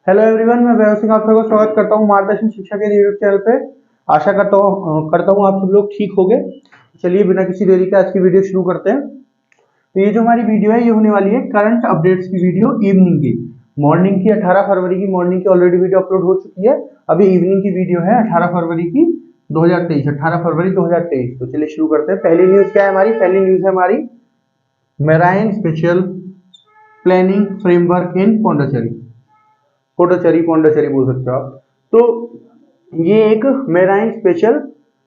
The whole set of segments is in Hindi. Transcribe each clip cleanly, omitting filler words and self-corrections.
हेलो एवरीवन, मैं वैभव सिंह आप सबका स्वागत करता हूं मार्गदर्शन शिक्षा के यूट्यूब चैनल पे। आशा करता हूं आप सब लोग ठीक होंगे। चलिए बिना किसी देरी के आज की वीडियो शुरू करते हैं। तो ये जो हमारी वीडियो है ये होने वाली है करंट अपडेट्स की वीडियो, इवनिंग की। मॉर्निंग की 18 फरवरी की मॉर्निंग की ऑलरेडी वीडियो अपलोड हो चुकी है। अभी इवनिंग की वीडियो है 18 फरवरी की 2023, 18 फरवरी 2023। तो चलिए शुरू करते हैं। पहली न्यूज क्या है हमारी? पहली न्यूज है हमारी marine special planning framework in Pondicherry. Pondicherry बोल सकते हो आप। तो ये एक मेराइन स्पेशल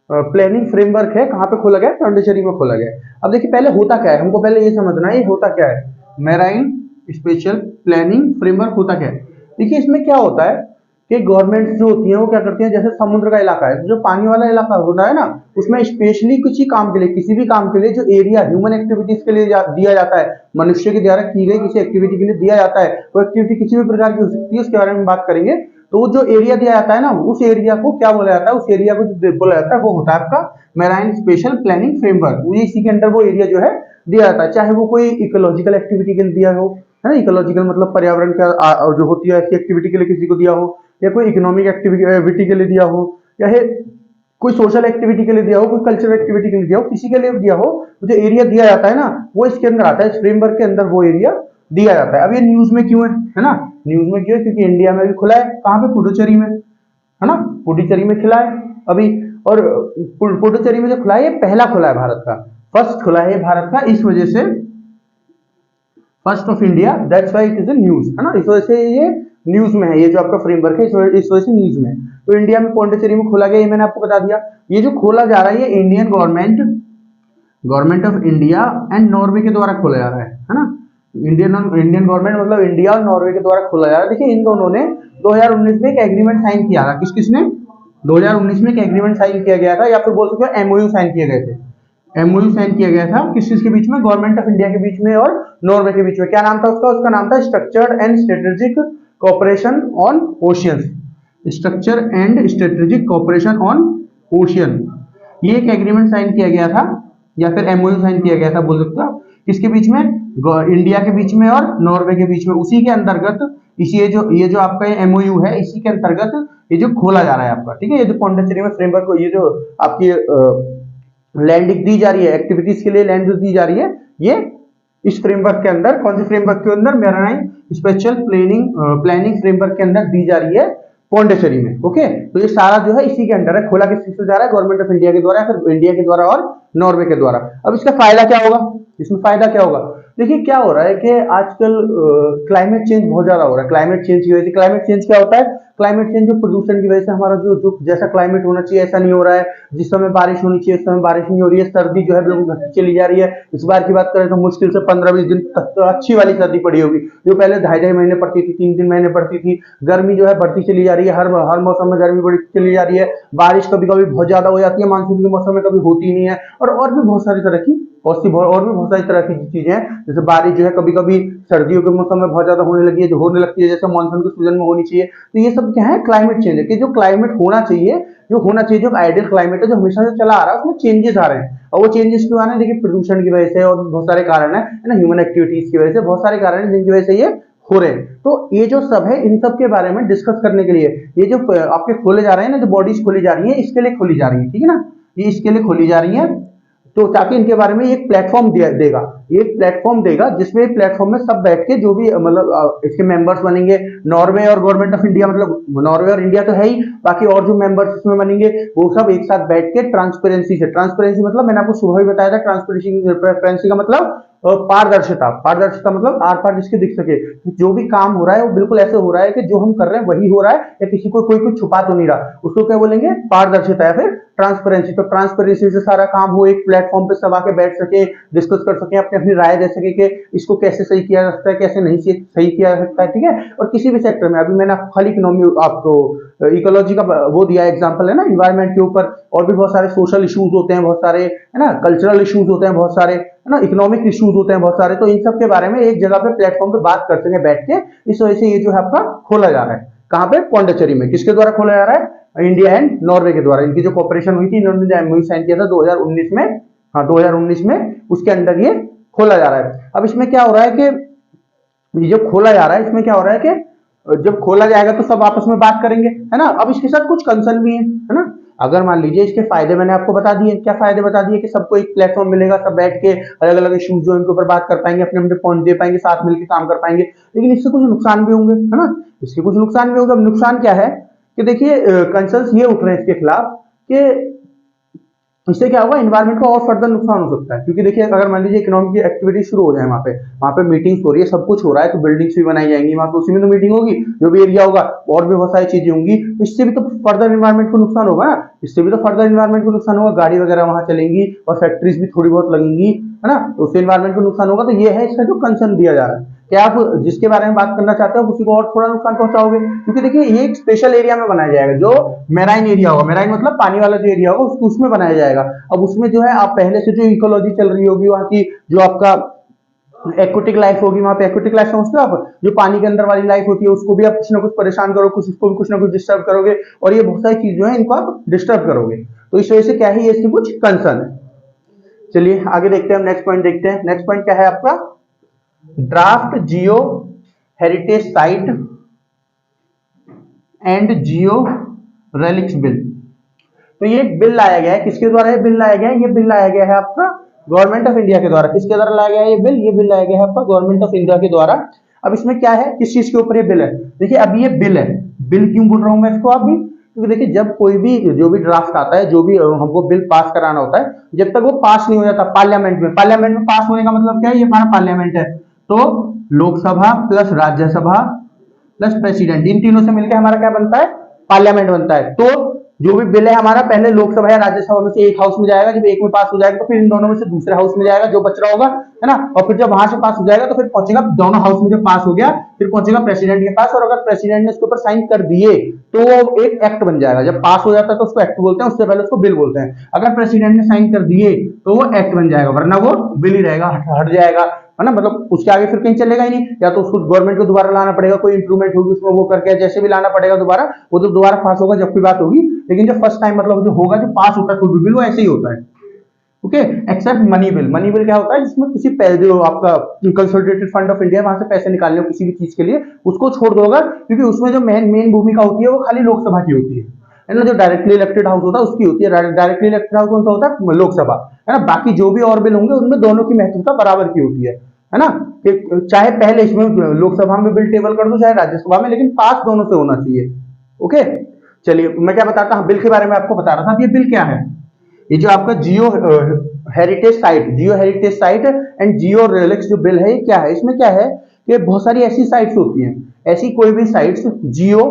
प्लानिंग फ्रेमवर्क है। कहाँ पे खोला गया? पौंडीचेरी में खोला गया। अब देखिए पहले होता क्या है, हमको पहले ये समझना है ये होता क्या है। मेराइन स्पेशल प्लानिंग फ्रेमवर्क होता क्या है? देखिए इसमें क्या होता है कि गवर्नमेंट जो होती है वो क्या करती है, जैसे समुद्र का इलाका है, जो पानी वाला इलाका होता है ना, उसमें स्पेशली किसी काम के लिए, किसी भी काम के लिए जो एरिया ह्यूमन एक्टिविटीज के लिए दिया जाता है, मनुष्य के द्वारा की गई किसी एक्टिविटी के लिए दिया जाता है, वो एक्टिविटी किसी भी प्रकार की हो सकती है, उसके बारे में बात करेंगे। तो जो एरिया दिया जाता है ना, उस एरिया को क्या बोला जाता है? उस एरिया को जो बोला जाता है वो होता है आपका मेराइन स्पेशल प्लानिंग फ्रेमवर्क। इसी के अंदर वो एरिया जो है दिया जाता है, चाहे वो कोई इकोलॉजिकल एक्टिविटी के लिए दिया हो, है ना। इकोलॉजिकल मतलब पर्यावरण का जो होती है ऐसी एक्टिविटी के लिए किसी को दिया हो, या कोई इकोनॉमिक एक्टिविटी के लिए दिया हो, या कोई सोशल एक्टिविटी के लिए दिया हो, कोई कल्चरल एक्टिविटी के लिए दिया हो, किसी के लिए दिया हो, तो जो एरिया दिया जाता है ना वो इसके अंदर आता है। इस फ्रेमवर्क के अंदर वो एरिया दिया जाता है। अब ये न्यूज में क्यों है ना? न्यूज में क्यों है? क्योंकि इंडिया में भी खुला है। कहाँ पे? पुडुचेरी में, है ना। पुडुचेरी में खुला है अभी। और पुडुचेरी में जो खुला है ये पहला खुला है भारत का, फर्स्ट खुला है भारत का, इस वजह से first of India, that's why it is a news, है ना। इस वजह से ये न्यूज में है, ये जो आपका फ्रेमवर्क है इस वजह से न्यूज में है। तो इंडिया में पौंडीचेरी में खोला गया, ये मैंने आपको बता दिया। ये जो खोला जा रहा है ये Indian government of India and Norway के द्वारा खोला जा रहा है ना। इंडियन गवर्नमेंट मतलब इंडिया और नॉर्वे के द्वारा खोला जा रहा है। देखिए इन दोनों ने 2019 में एक एग्रीमेंट साइन किया था। किसने? 2019 में एक एग्रीमेंट साइन किया गया था, या फिर बोल सकते हो एमओयू साइन किए गए थे। एमओयू साइन किया गया था किस चीज के बीच में? गवर्नमेंट ऑफ इंडिया के बीच में और नॉर्वे के बीच में। क्या नाम था उसका? उसका नाम था structured and strategic cooperation on oceans. Structure and strategic cooperation on ocean, ये एक एग्रीमेंट साइन किया गया था, या फिर एमओयू साइन किया गया था बोल सकते हो। किसके बीच में? इंडिया के बीच में और नॉर्वे के बीच में। उसी के अंतर्गत इसी ये जो आपका एमओयू है, इसी के अंतर्गत ये जो खोला जा रहा है आपका, ठीक है। ये जो पौंडीचेरी में फ्रेमवर्क, ये जो आपकी लैंड दी जा रही है एक्टिविटीज के लिए, लैंड जो दी जा रही है, ये इस फ्रेमवर्क के अंदर, कौन से फ्रेमवर्क के अंदर? मेराइन स्पेशल प्लानिंग फ्रेमवर्क के अंदर दी जा रही है पौंडीचेरी में। ओके, तो ये सारा जो है इसी के अंदर है। खोला किस से जा रहा है? गवर्नमेंट ऑफ इंडिया के द्वारा, फिर इंडिया के द्वारा और नॉर्वे के द्वारा। अब इसका फायदा क्या होगा? इसमें फायदा क्या होगा? देखिए क्या हो रहा है कि आजकल क्लाइमेट चेंज बहुत ज्यादा हो रहा है। क्लाइमेट चेंज की वजह से, क्लाइमेट चेंज क्या होता है? क्लाइमेट चेंज जो प्रदूषण की वजह से हमारा जो जैसा क्लाइमेट होना चाहिए ऐसा नहीं हो रहा है। जिस समय बारिश होनी चाहिए उस समय बारिश नहीं हो रही है। सर्दी जो है बिल्कुल घटती चली जा रही है। इस बार की बात करें तो मुश्किल से 15-20 दिन तक तो अच्छी वाली सर्दी पड़ी होगी, जो पहले 2.5 महीने पड़ती थी, 3-3 महीने पड़ती थी। गर्मी जो है बढ़ती चली जा रही है, हर मौसम में गर्मी बढ़ती चली जा रही है। बारिश कभी कभी बहुत ज्यादा हो जाती है, मानसून के मौसम में कभी होती नहीं है। और भी बहुत सारी तरह की और भी बहुत सारी तरह की चीजें हैं। जैसे बारिश जो है कभी कभी सर्दियों के मौसम में बहुत ज्यादा होने लगी है, जो होने लगती है जैसे मानसून के सीजन में होनी चाहिए। तो ये सब क्या है? क्लाइमेट चेंज है कि जो क्लाइमेट होना चाहिए, जो आइडियल क्लाइमेट है, जो हमेशा से चला आ रहा है, उसमें चेंजेस आ रहे हैं। और वो चेंजेस क्यों आ रहे हैं? देखिए प्रदूषण की वजह से और बहुत सारे कारण है ना, ह्यूमन एक्टिविटीज की वजह से बहुत सारे कारण है जिनकी वजह से ये हो रहे हैं। तो ये जो सब है इन सब के बारे में डिस्कस करने के लिए ये जो आपके खोले जा रहे हैं ना, जो बॉडीज खोली जा रही है, इसके लिए खोली जा रही है, ठीक है ना। ये इसके लिए खोली जा रही है, तो ताकि इनके बारे में एक प्लेटफॉर्म देगा, ये प्लेटफॉर्म देगा जिसमें प्लेटफॉर्म में सब बैठ के जो भी मतलब इसके मेंबर्स बनेंगे, नॉर्वे और गवर्नमेंट ऑफ इंडिया, मतलब नॉर्वे और इंडिया तो है ही, बाकी और जो मेंबर्स इसमें बनेंगे वो सब एक साथ बैठ के ट्रांसपेरेंसी मतलब मैंने आपको सुबह ही बताया था, ट्रांसपेरेंसी का मतलब पारदर्शिता। पारदर्शिता मतलब आर पार जिसके दिख सके, जो भी काम हो रहा है वो बिल्कुल ऐसे हो रहा है कि जो हम कर रहे हैं वही हो रहा है, या किसी को कोई कुछ छुपा तो नहीं रहा। उसको क्या बोलेंगे? पारदर्शिता या फिर ट्रांसपेरेंसी। तो ट्रांसपेरेंसी से सारा काम हो, एक प्लेटफॉर्म पे सब आके बैठ सके, डिस्कस कर सके, अपनी अपनी राय दे सके कि इसको कैसे सही किया जा सकता है, कैसे नहीं सही किया जा सकता है, ठीक है। और किसी भी सेक्टर में, अभी मैंने खाली इकोनॉमी आपको इकोलॉजी का वो दिया एग्जांपल, है ना, इन्वायरमेंट के ऊपर। और भी बहुत सारे सोशल इश्यूज होते हैं, बहुत सारे, है ना, कल्चरल इश्यूज होते हैं बहुत सारे, है ना, इकोनॉमिक इश्यूज होते हैं बहुत सारे। तो इन सब के बारे में एक जगह पे प्लेटफॉर्म पे बात कर सके बैठ के। इस वजह से ये जो है आपका खोला जा रहा है। कहाँ पे? पौंडीचेरी में। किसके द्वारा खोला जा रहा है? इंडिया एंड नॉर्वे के द्वारा। इनकी जो कॉपरेशन हुई थी, इन्होंने एमओयू साइन किया था 2019 में, हाँ 2019 में, उसके अंदर ये खोला जा रहा है। अब इसमें क्या हो रहा है कि ये जो खोला जा रहा है इसमें क्या हो रहा है कि जब खोला जाएगा तो सब आपस में बात करेंगे, है ना। अब इसके साथ कुछ कंसर्न भी है ना। अगर मान लीजिए इसके फायदे मैंने आपको बता दिए, क्या फायदे बता दिए कि सबको एक प्लेटफॉर्म मिलेगा, सब बैठ के अलग अलग इश्यूज जो इनके ऊपर बात कर पाएंगे, अपने अपने पॉइंट दे पाएंगे, साथ मिलकर काम कर पाएंगे। लेकिन इससे कुछ नुकसान भी होंगे, है ना। इसके कुछ नुकसान भी होंगे। अब नुकसान क्या है कि देखिए कंसर्न ये उठ रहे हैं इसके खिलाफ कि इससे क्या होगा, इन्वायरमेंट को और फर्दर नुकसान हो सकता है। क्योंकि देखिए अगर मान लीजिए इकोनॉमिक की एक्टिविटी शुरू हो जाए, वहाँ पे मीटिंग्स हो रही है, सब कुछ हो रहा है, तो बिल्डिंग्स भी बनाई जाएंगी वहाँ पे, उसी में तो मीटिंग होगी, जो भी एरिया होगा और भी बहुत सारी चीजें होंगी, तो इससे भी तो फर्दर इन्वायरमेंट को नुकसान होगा ना। इससे भी तो फर्दर इन्वायरमेंट को नुकसान होगा, गाड़ी वगैरह वहां चलेंगी और फैक्ट्रीज भी थोड़ी बहुत लगेंगी, है ना, तो उससे इन्वायरमेंट को नुकसान होगा। तो ये है इसका जो कंसर्न दिया जा रहा है। क्या आप जिसके बारे में बात करना चाहते हो उसी को और थोड़ा नुकसान पहुंचाओगे? क्योंकि देखिए ये एक स्पेशल एरिया में बनाया जाएगा, जो मेराइन एरिया होगा, मेराइन मतलब पानी वाला जो एरिया होगा उसमें बनाया जाएगा। अब उसमें जो है आप पहले से जो इकोलॉजी चल रही होगी वहां की, जो आपका एक्वेटिक लाइफ होगी, वहां पे एक्वेटिक लाइफ समझते हो आप, जो पानी के अंदर वाली लाइफ होती है, उसको भी आप कुछ ना कुछ परेशान करो, कुछ उसको भी कुछ ना कुछ डिस्टर्ब करोगे, और ये बहुत सारी चीज जो है इनको आप डिस्टर्ब करोगे। तो इस वजह से क्या है, ये इसकी कुछ कंसर्न है। चलिए आगे देखते हैं, हम नेक्स्ट पॉइंट देखते हैं। नेक्स्ट पॉइंट क्या है आपका, draft Jio heritage site and Jio relics bill. तो ये बिल लाया गया है, किसके द्वारा ये बिल लाया गया है? ये बिल लाया गया है आपका गवर्नमेंट ऑफ इंडिया के द्वारा। किसके द्वारा लाया गया है ये बिल? ये बिल लाया गया है आपका गवर्नमेंट ऑफ इंडिया के द्वारा। अब इसमें क्या है, किस चीज के ऊपर ये बिल है? देखिए अब ये बिल है, बिल क्यों बोल रहा हूं मैं इसको अभी, क्योंकि देखिए जब कोई भी जो भी ड्राफ्ट आता है, जो भी हमको बिल पास कराना होता है, जब तक वो पास नहीं हो जाता पार्लियामेंट में, पार्लियामेंट में पास होने का मतलब क्या है, ये हमारा पार्लियामेंट है, तो Lok Sabha plus Rajya Sabha plus president, इन तीनों से मिलकर हमारा क्या बनता है, पार्लियामेंट बनता है। तो जो भी बिल है हमारा पहले लोकसभा या राज्यसभा में से एक हाउस में जाएगा, जब एक में पास हो जाएगा तो फिर इन दोनों में से दूसरे हाउस में जाएगा, जो बच रहा होगा, है ना, और फिर जब वहां से पास हो जाएगा तो फिर पहुंचेगा दोनों हाउस में, जब पास हो गया फिर पहुंचेगा प्रेसिडेंट के पास, और अगर प्रेसिडेंट ने इसके ऊपर साइन कर दिए तो वो एक एक्ट बन जाएगा। जब पास हो जाता है तो उसको एक्ट बोलते हैं, उससे पहले उसको बिल बोलते हैं। अगर प्रेसिडेंट ने साइन कर दिए तो वो एक्ट बन जाएगा, वरना वो बिल ही रहेगा, हट जाएगा, है ना, मतलब उसके आगे फिर कहीं चलेगा ही नहीं। या तो उसको गवर्नमेंट को दोबारा लाना पड़ेगा, कोई इंप्रूवमेंट होगी उसमें वो करके, जैसे भी लाना पड़ेगा दोबारा, वो तो दोबारा पास होगा जब की बात होगी। लेकिन जो फर्स्ट टाइम मतलब जो होगा, जो पास होता है कोई भी बिल, वो ऐसे ही होता है। Okay, except money bill. Money bill क्या होता है, जिसमें किसी जो आपका कंसोलिडेटेड फंड ऑफ इंडिया, वहां से पैसे निकालने हो किसी भी चीज के लिए, उसको छोड़ दोगा, क्योंकि उसमें जो मेन भूमिका होती है वो खाली लोकसभा की होती है ना। जो डायरेक्टली इलेक्टेड हाउस होता है उसकी होती है, डायरेक्टली इलेक्टेड हाउस कौन सा होता है, लोकसभा, है ना। बाकी जो भी और बिल होंगे उनमें दोनों की महत्वता बराबर की होती है ना। चाहे पहले इसमें लोकसभा में बिल टेबल कर दो, चाहे राज्यसभा में, लेकिन पास दोनों से होना चाहिए। ओके, चलिए मैं क्या बताता हूं, बिल के बारे में आपको बता रहा था। ये बिल क्या है, ये जो आपका जियो heritage site and Jio relics जो बिल है, ये क्या है? इसमें क्या है कि बहुत सारी ऐसी साइट्स होती हैं, ऐसी कोई भी साइट्स, जियो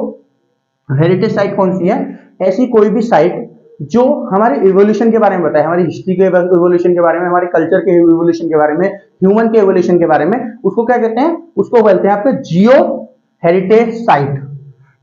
हेरिटेज साइट कौन सी है, ऐसी कोई भी साइट जो हमारे इवोल्यूशन के बारे में बताए, हमारी हिस्ट्री के इवोल्यूशन के बारे में, हमारे कल्चर के इवोल्यूशन के बारे में, ह्यूमन के इवोल्यूशन के बारे में, उसको क्या कहते हैं, उसको बोलते हैं आपका जियो हेरिटेज साइट।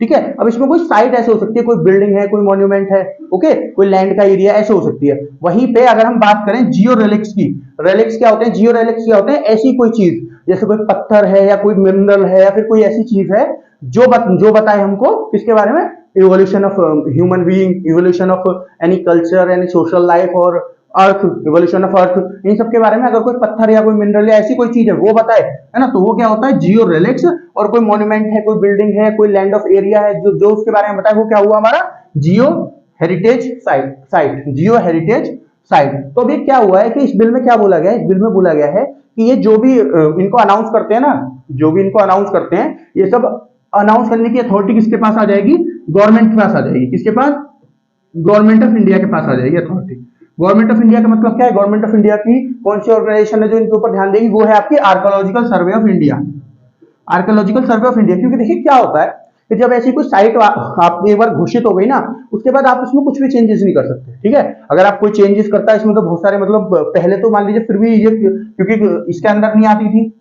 ठीक है, अब इसमें कोई साइट ऐसे हो सकती है, कोई बिल्डिंग है, कोई मॉन्यूमेंट है, ओके, कोई लैंड का एरिया ऐसे हो सकती है। वहीं पे अगर हम बात करें जियो रेलिक्स की, रेलिक्स क्या होते हैं, जियो रेलिक्स क्या होते हैं, ऐसी कोई चीज जैसे कोई पत्थर है या कोई मिनरल है या फिर कोई ऐसी चीज है जो बताए हमको किसके बारे में, evolution of human being, evolution of any culture, any social life, और अर्थ, इवोल्यूशन ऑफ अर्थ, इन सब के बारे में अगर कोई पत्थर या कोई मिनरल या ऐसी कोई चीज है वो बताए, है ना, तो वो क्या होता है, जियो रेलिक्स। और कोई मॉन्यूमेंट है, कोई बिल्डिंग है, कोई लैंड ऑफ एरिया है, जो उसके बारे में बताए, वो क्या हुआ हमारा जियो हेरिटेज साइट, जियो हेरिटेज साइट। तो अभी क्या हुआ है कि इस बिल में क्या बोला गया है, इस बिल में बोला गया है कि ये जो भी इनको अनाउंस करते हैं ना, जो भी इनको अनाउंस करते हैं, ये सब अनाउंस करने की अथॉरिटी किसके पास आ जाएगी, गवर्नमेंट के पास आ जाएगी। किसके पास, गवर्नमेंट ऑफ इंडिया के पास आ जाएगी अथॉरिटी। गवर्नमेंट ऑफ इंडिया का मतलब क्या है, गवर्नमेंट ऑफ इंडिया की कौन सी ऑर्गेनाइजेशन है जो इनके ऊपर ध्यान देगी, वो है आपकी archaeological survey of India, archaeological survey of India. क्योंकि देखिए क्या होता है कि जब ऐसी कोई साइट आप एक बार घोषित हो गई ना, उसके बाद आप इसमें कुछ भी चेंजेस नहीं कर सकते। ठीक है, अगर आप कोई चेंजेस करता है इसमें तो बहुत सारे, मतलब पहले तो मान लीजिए फिर भी ये, क्योंकि इसके अंदर नहीं आती थी,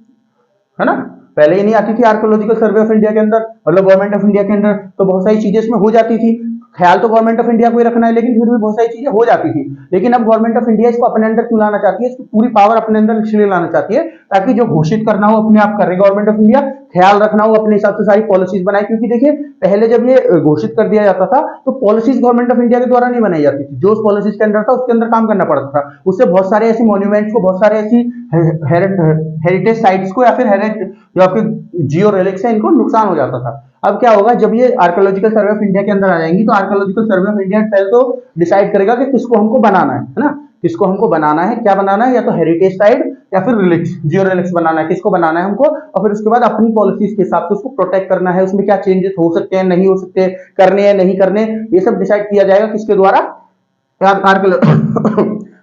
है ना, पहले ही नहीं आती थी आर्कियोलॉजिकल सर्वे ऑफ इंडिया के अंदर, मतलब गवर्नमेंट ऑफ इंडिया के अंदर, तो बहुत सारी चीजें इसमें हो जाती थी। ख्याल तो गवर्नमेंट ऑफ इंडिया को ही रखना है, लेकिन फिर भी बहुत सारी चीजें हो जाती थी। लेकिन अब गवर्नमेंट ऑफ इंडिया इसको अपने अंदर क्यों लाना चाहती है, इसकी पूरी पावर अपने अंदर इसलिए लाना चाहती है ताकि जो घोषित करना हो अपने आप करे गवर्नमेंट ऑफ इंडिया, ख्याल रखना हो अपने हिसाब से सारी पॉलिसीज बनाए, क्योंकि देखिए पहले जब ये घोषित कर दिया जाता था तो पॉलिसीज गवर्नमेंट ऑफ इंडिया के द्वारा नहीं बनाई जाती थी, जो उस पॉलिसीज के अंदर था उसके अंदर काम करना पड़ता था। उससे बहुत सारे ऐसे मॉन्यूमेंट्स को, बहुत सारे ऐसी हेरिटेज साइट्स को या फिर जो आपके जियो रिलिक्स है इनको नुकसान हो जाता था। अब क्या होगा, जब ये आर्कियोलॉजिकल सर्वे ऑफ इंडिया के अंदर आ जाएंगी तो आर्कियोलॉजिकल सर्वे ऑफ इंडिया पहले तो डिसाइड करेगा कि किसको हमको बनाना है ना, किसको हमको बनाना है, क्या बनाना है, या तो हेरिटेज साइट या फिर रिलिक्स, जियो रिलिक्स बनाना है, किसको बनाना है हमको, और फिर उसके बाद अपनी पॉलिसीज के हिसाब से उसको प्रोटेक्ट करना है, उसमें क्या चेंजेस हो सकते हैं, नहीं हो सकते, करने हैं नहीं करने, ये सब डिसाइड किया जाएगा किसके द्वारा,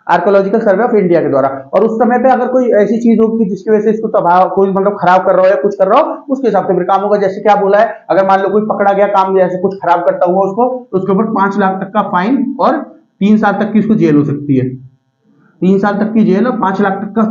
आर्कियोलॉजिकल सर्वे ऑफ इंडिया के द्वारा। और उस समय पे अगर कोई ऐसी चीज होगी जिसकी वजह से इसको तबाह, कोई मतलब खराब कर रहा हो या कुछ कर रहा हो, उसके हिसाब से फिर काम होगा। जैसे क्या बोला है, अगर मान लो कोई पकड़ा गया काम जैसे कुछ खराब करता हुआ उसको, तो उसके ऊपर 5 लाख तक का फाइन और 3 साल तक की उसको जेल हो सकती है, 3 साल तक की जेल और 5 लाख तक का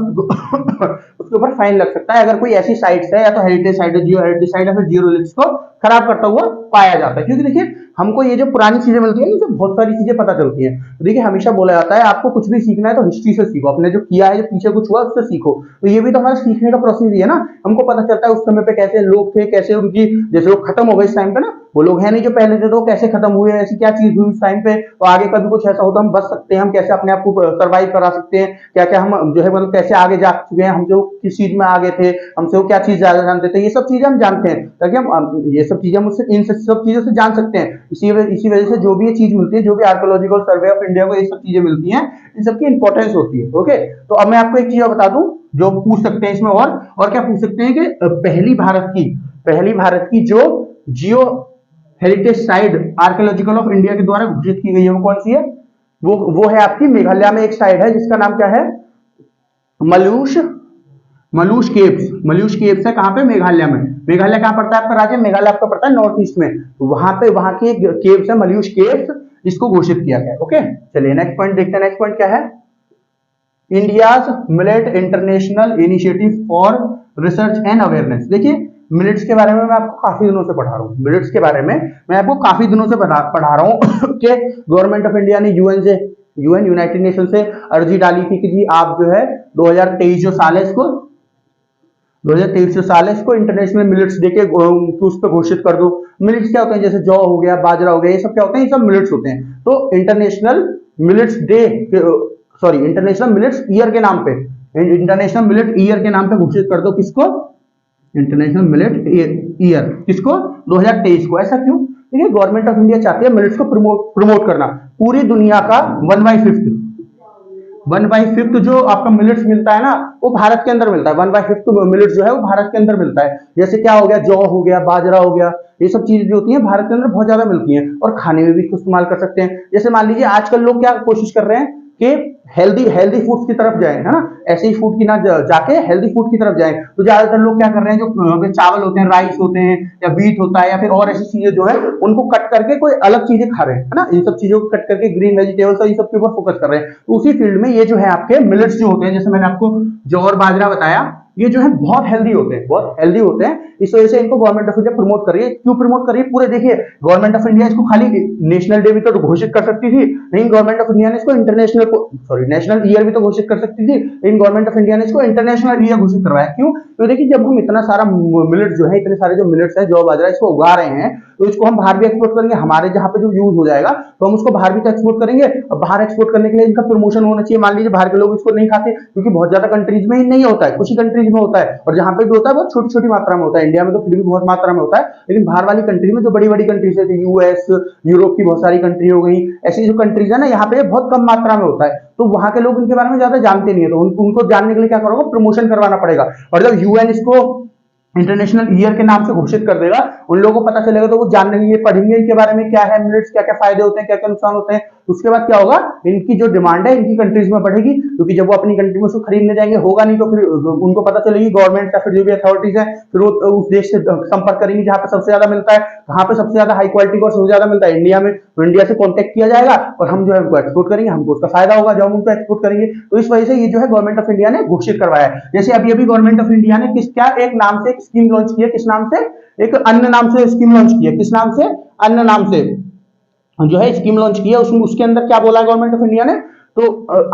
उसके ऊपर फाइन लग सकता है, अगर कोई ऐसी साइट्स है या तो हेरिटेज साइट है, जियो हेरिटेज साइट या फिर जियो रिलिक्स को खराब करता हुआ पाया जाता है। क्योंकि देखिए हमको ये जो पुरानी चीजें मिलती है ना, बहुत सारी चीजें पता चलती हैं। तो देखिए हमेशा बोला जाता है आपको कुछ भी सीखना है तो हिस्ट्री से सीखो, अपने जो किया है, जो पीछे कुछ हुआ उससे सीखो। तो ये भी तो हमारा सीखने का प्रोसेस ही है ना, हमको पता चलता है उस समय पे कैसे लोग थे, कैसे उनकी, जैसे वो खत्म हो गए इस टाइम पे ना, वो लोग हैं नहीं जो पहले थे, तो कैसे खत्म हुए, ऐसी क्या चीज हुई उस टाइम पे, तो आगे कभी कुछ ऐसा होता हम बच सकते हैं, हम कैसे अपने आप को सर्वाइव करा सकते हैं, क्या क्या हम जो है मतलब कैसे आगे जा चुके हैं, हमसे वो किस चीज में आगे थे, हमसे वो क्या चीज ज्यादा जानते थे, ये सब चीजें हम जानते हैं, ताकि हम ये सब चीजें हम उससे इन सब चीजों से जान सकते हैं। इसी वजह से जो भी ये चीज मिलती है, जो भी आर्कियोलॉजिकल सर्वे ऑफ इंडिया को ये सब चीजें मिलती हैं, इन सबकी इंपॉर्टेंस होती है। ओके, तो अब मैं आपको एक चीज बता दूं जो पूछ सकते हैं इसमें, और क्या पूछ सकते हैं कि पहली भारत की जो जियो heritage site archaeological of India के द्वारा घोषित की गई है वो कौन सी है, वो है आपकी मेघालय में एक साइट है जिसका नाम क्या है, मलूष केव्स है। कहां पे, मेघालय में। मेघालय कहां पड़ता है आपका राज्य, मेघालय आपका पड़ता है नॉर्थ ईस्ट में, तो वहां की एक केव्स है मलूष केव्स, इसको घोषित किया गया। ओके, चलिए नेक्स्ट पॉइंट देखते हैं। नेक्स्ट पॉइंट क्या है, India's millet international initiative for research and awareness. देखिए मिलेट्स के बारे में मैं आपको काफी दिनों से पढ़ा रहा हूँ, मिलेट्स के बारे में मैं आपको काफी दिनों से पढ़ा रहा हूँ कि गवर्नमेंट ऑफ इंडिया ने यूनाइटेड नेशन से अर्जी डाली थी कि जी आप जो है 2023 जो साल है इसको 2023 जो साल है इसको इंटरनेशनल मिलेट्स डे के उस पर घोषित कर दो। मिलेट्स क्या होते हैं, जैसे जौ हो गया, बाजरा हो गया, ये सब क्या होते हैं, ये सब मिलेट्स होते हैं। तो इंटरनेशनल मिलेट्स ईयर के नाम पे, इंटरनेशनल मिलेट ईयर के नाम पे घोषित कर दो किसको, इंटरनेशनल मिलेट ईयर किसको, 2023 को। ऐसा क्यों, देखिए गवर्नमेंट ऑफ इंडिया चाहती है मिलेट्स को प्रमोट करना। पूरी दुनिया का 1/5 जो आपका मिलेट्स मिलता है ना, वो भारत के अंदर मिलता है। 1/5 मिलेट्स जो है वो भारत के अंदर मिलता है। जैसे क्या हो गया, जौ हो गया, बाजरा हो गया, ये सब चीजें जो होती हैं भारत के अंदर बहुत ज्यादा मिलती हैं और खाने में भी इसको इस्तेमाल कर सकते हैं। जैसे मान लीजिए आजकल लोग क्या कोशिश कर रहे हैं कि हेल्दी फूड्स की तरफ जाएं, है ना, ऐसे ही फूड की ना जाके हेल्दी फूड की तरफ जाएं। तो ज्यादातर लोग क्या कर रहे हैं, जो चावल होते हैं, राइस होते हैं या व्हीट होता है या फिर और ऐसी चीजें जो है उनको कट करके कोई अलग चीजें खा रहे हैं, है ना, इन सब चीजों को कट करके ग्रीन वेजिटेबल्स और इन सब के ऊपर फोकस कर रहे हैं। तो उसी फील्ड में ये जो है आपके मिलेट्स जो होते हैं, जैसे मैंने आपको जौ और बाजरा बताया, ये जो है बहुत हेल्दी होते हैं। इस वजह से इनको गवर्नमेंट ऑफ इंडिया प्रमोट कर रही है। क्यों प्रमोट कर रही है, पूरे देखिए गवर्नमेंट ऑफ इंडिया इसको खाली नेशनल डे भी तो घोषित कर सकती थी, लेकिन गवर्नमेंट ऑफ इंडिया ने इसको नेशनल ईयर भी तो घोषित कर सकती थी, लेकिन गवर्नमेंट ऑफ इंडिया ने इसको इंटरनेशनल ईयर घोषित करवाया। क्यों, तो देखिए जब हम इतना सारा मिलेट जो है, इतने सारे जो मिलेट्स है, जौ बाजरा, इसको उगा रहे हैं, तो इसको हम बाहर भी एक्सपोर्ट करेंगे। हमारे जहां पे जो यूज हो जाएगा तो हम उसको बाहर भी तो एक्सपोर्ट करेंगे, और बाहर एक्सपोर्ट करने के लिए इनका प्रमोशन होना चाहिए। मान लीजिए बाहर के लोग इसको नहीं खाते, क्योंकि बहुत ज्यादा कंट्रीज में ही नहीं होता है, कुछ ही कंट्रीज में होता है, और जहां पे भी होता है बहुत छोटी छोटी मात्रा में होता है। इंडिया में तो फिर भी बहुत मात्रा में होता है, लेकिन बाहर वाली कंट्री में जो बड़ी बड़ी कंट्रीज है, यूएस, यूरोप की बहुत सारी कंट्री हो गई, ऐसी जो कंट्रीज है ना, यहाँ पे बहुत कम मात्रा में होता है। तो वहां के लोग इनके बारे में ज्यादा जानते नहीं है, तो उनको जानने के लिए क्या करोगे, प्रमोशन करवाना पड़ेगा। और जब यूएन इसको इंटरनेशनल ईयर के नाम से घोषित कर देगा, उन लोगों को पता चलेगा, तो वो जानेंगे, पढ़ेंगे इनके बारे में, क्या है मिलेट्स, क्या क्या फायदे होते हैं, क्या क्या नुकसान होते हैं। उसके बाद क्या होगा, इनकी जो डिमांड है इनकी कंट्रीज में बढ़ेगी, क्योंकि जब वो अपनी कंट्री में उसको खरीदने जाएंगे, होगा नहीं तो फिर उनको पता चलेगी, गवर्नमेंट या फिर जो भी अथॉरिटीज है फिर वो उस देश से संपर्क करेंगे जहां पे सबसे ज्यादा मिलता है, कहां पे सबसे ज्यादा हाई क्वालिटी का सबसे ज्यादा मिलता है, इंडिया में, तो इंडिया से कॉन्टेक्ट किया जाएगा और हम जो है उनको एक्सपोर्ट करेंगे, हमको उसका फायदा होगा जब हम उनको एक्सपोर्ट करेंगे। तो इस वजह से ये जो है गवर्नमेंट ऑफ इंडिया ने घोषित करवाया है। जैसे अभी गवर्नमेंट ऑफ इंडिया ने एक नाम से एक स्कीम लॉन्च की है, किस नाम से, एक अन्न नाम से स्कीम लॉन्च की है, किस नाम से, अन्न नाम से जो है स्कीम लॉन्च की है। उसके अंदर क्या बोला है गवर्नमेंट ऑफ इंडिया ने, तो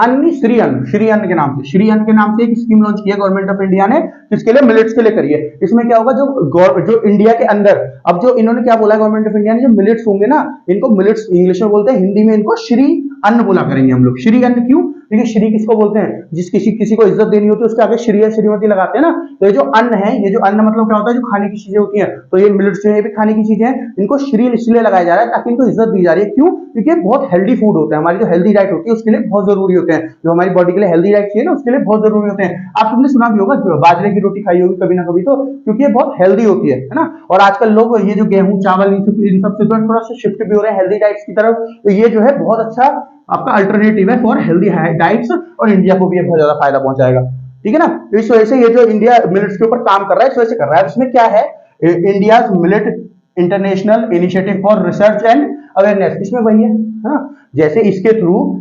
अन्न श्री अन्न के नाम से, श्री अन्न के नाम से एक स्कीम लॉन्च किया गवर्नमेंट ऑफ इंडिया ने, किसके लिए, मिलेट्स के लिए करिए। इसमें क्या होगा, जो इंडिया के अंदर, अब जो इन्होंने क्या बोला गवर्नमेंट ऑफ इंडिया ने, जो मिलेट्स होंगे ना, इनको मिलेट्स इंग्लिश में बोलते हैं, हिंदी में इनको श्री अन्न बोला करेंगे हम लोग। श्री अन्न क्यों, देखिए श्री किसको बोलते हैं, जिस किसी को इज्जत देनी होती है उसके आगे श्री या श्रीमती लगाते हैं ना। तो ये जो अन्न है, ये जो अन्न मतलब क्या होता है, जो खाने की चीजें होती हैं, तो ये मिलेट्स जो है ये भी खाने की चीजें हैं, इनको श्री इसलिए लगाया जा रहा है ताकि इनको इज्जत दी जा रही है। क्यों, क्योंकि ये बहुत हेल्दी फूड होता है, हमारी जो हेल्दी डाइट होती है उसके लिए बहुत जरूरी होते हैं, जो हमारी बॉडी के लिए हेल्दी डाइट चाहिए ना उसके लिए बहुत जरूरी होते हैं। आप तुमने सुना भी होगा, बाजरे की रोटी खाई होगी कभी ना कभी तो, क्योंकि ये बहुत हेल्दी होती है ना। और आजकल लोग ये जो गेहूं चावल इन सब से थोड़ा सा शिफ्ट भी हो रहे हैं हेल्दी डाइट्स की तरफ, तो ये जो है बहुत अच्छा आपका अल्टरनेटिव है फॉर हेल्दी डाइट्स, और इंडिया को भी ये बहुत ज्यादा फायदा पहुंचाएगा, ठीक है ना। तो इस वजह से ये जो इंडिया मिलेट्स के ऊपर काम कर रहा है, इस वजह से कर रहा है। इसमें क्या है, India millet international initiative for research and awareness, इसमें वही है हाँ? जैसे इसके थ्रू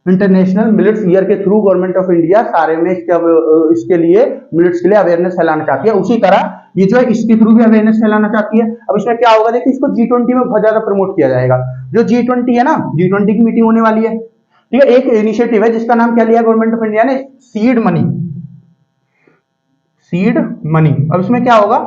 इंटरनेशनल मिलेट्स ईयर के थ्रू गवर्नमेंट ऑफ इंडिया सारे में इसके लिए मिलेट्स के लिए अवेयरनेस फैलाना चाहती है, उसी तरह ये जो है इसके थ्रू भी अवेयरनेस फैलाना चाहती है। अब इसमें क्या होगा, देखिए इसको G20 में बहुत ज्यादा प्रमोट किया जाएगा। जो G20 है ना, G20 की मीटिंग होने वाली है, ठीक है। एक इनिशिएटिव है जिसका नाम क्या लिया गवर्नमेंट ऑफ इंडिया ने, सीड मनी, सीड मनी। अब इसमें क्या होगा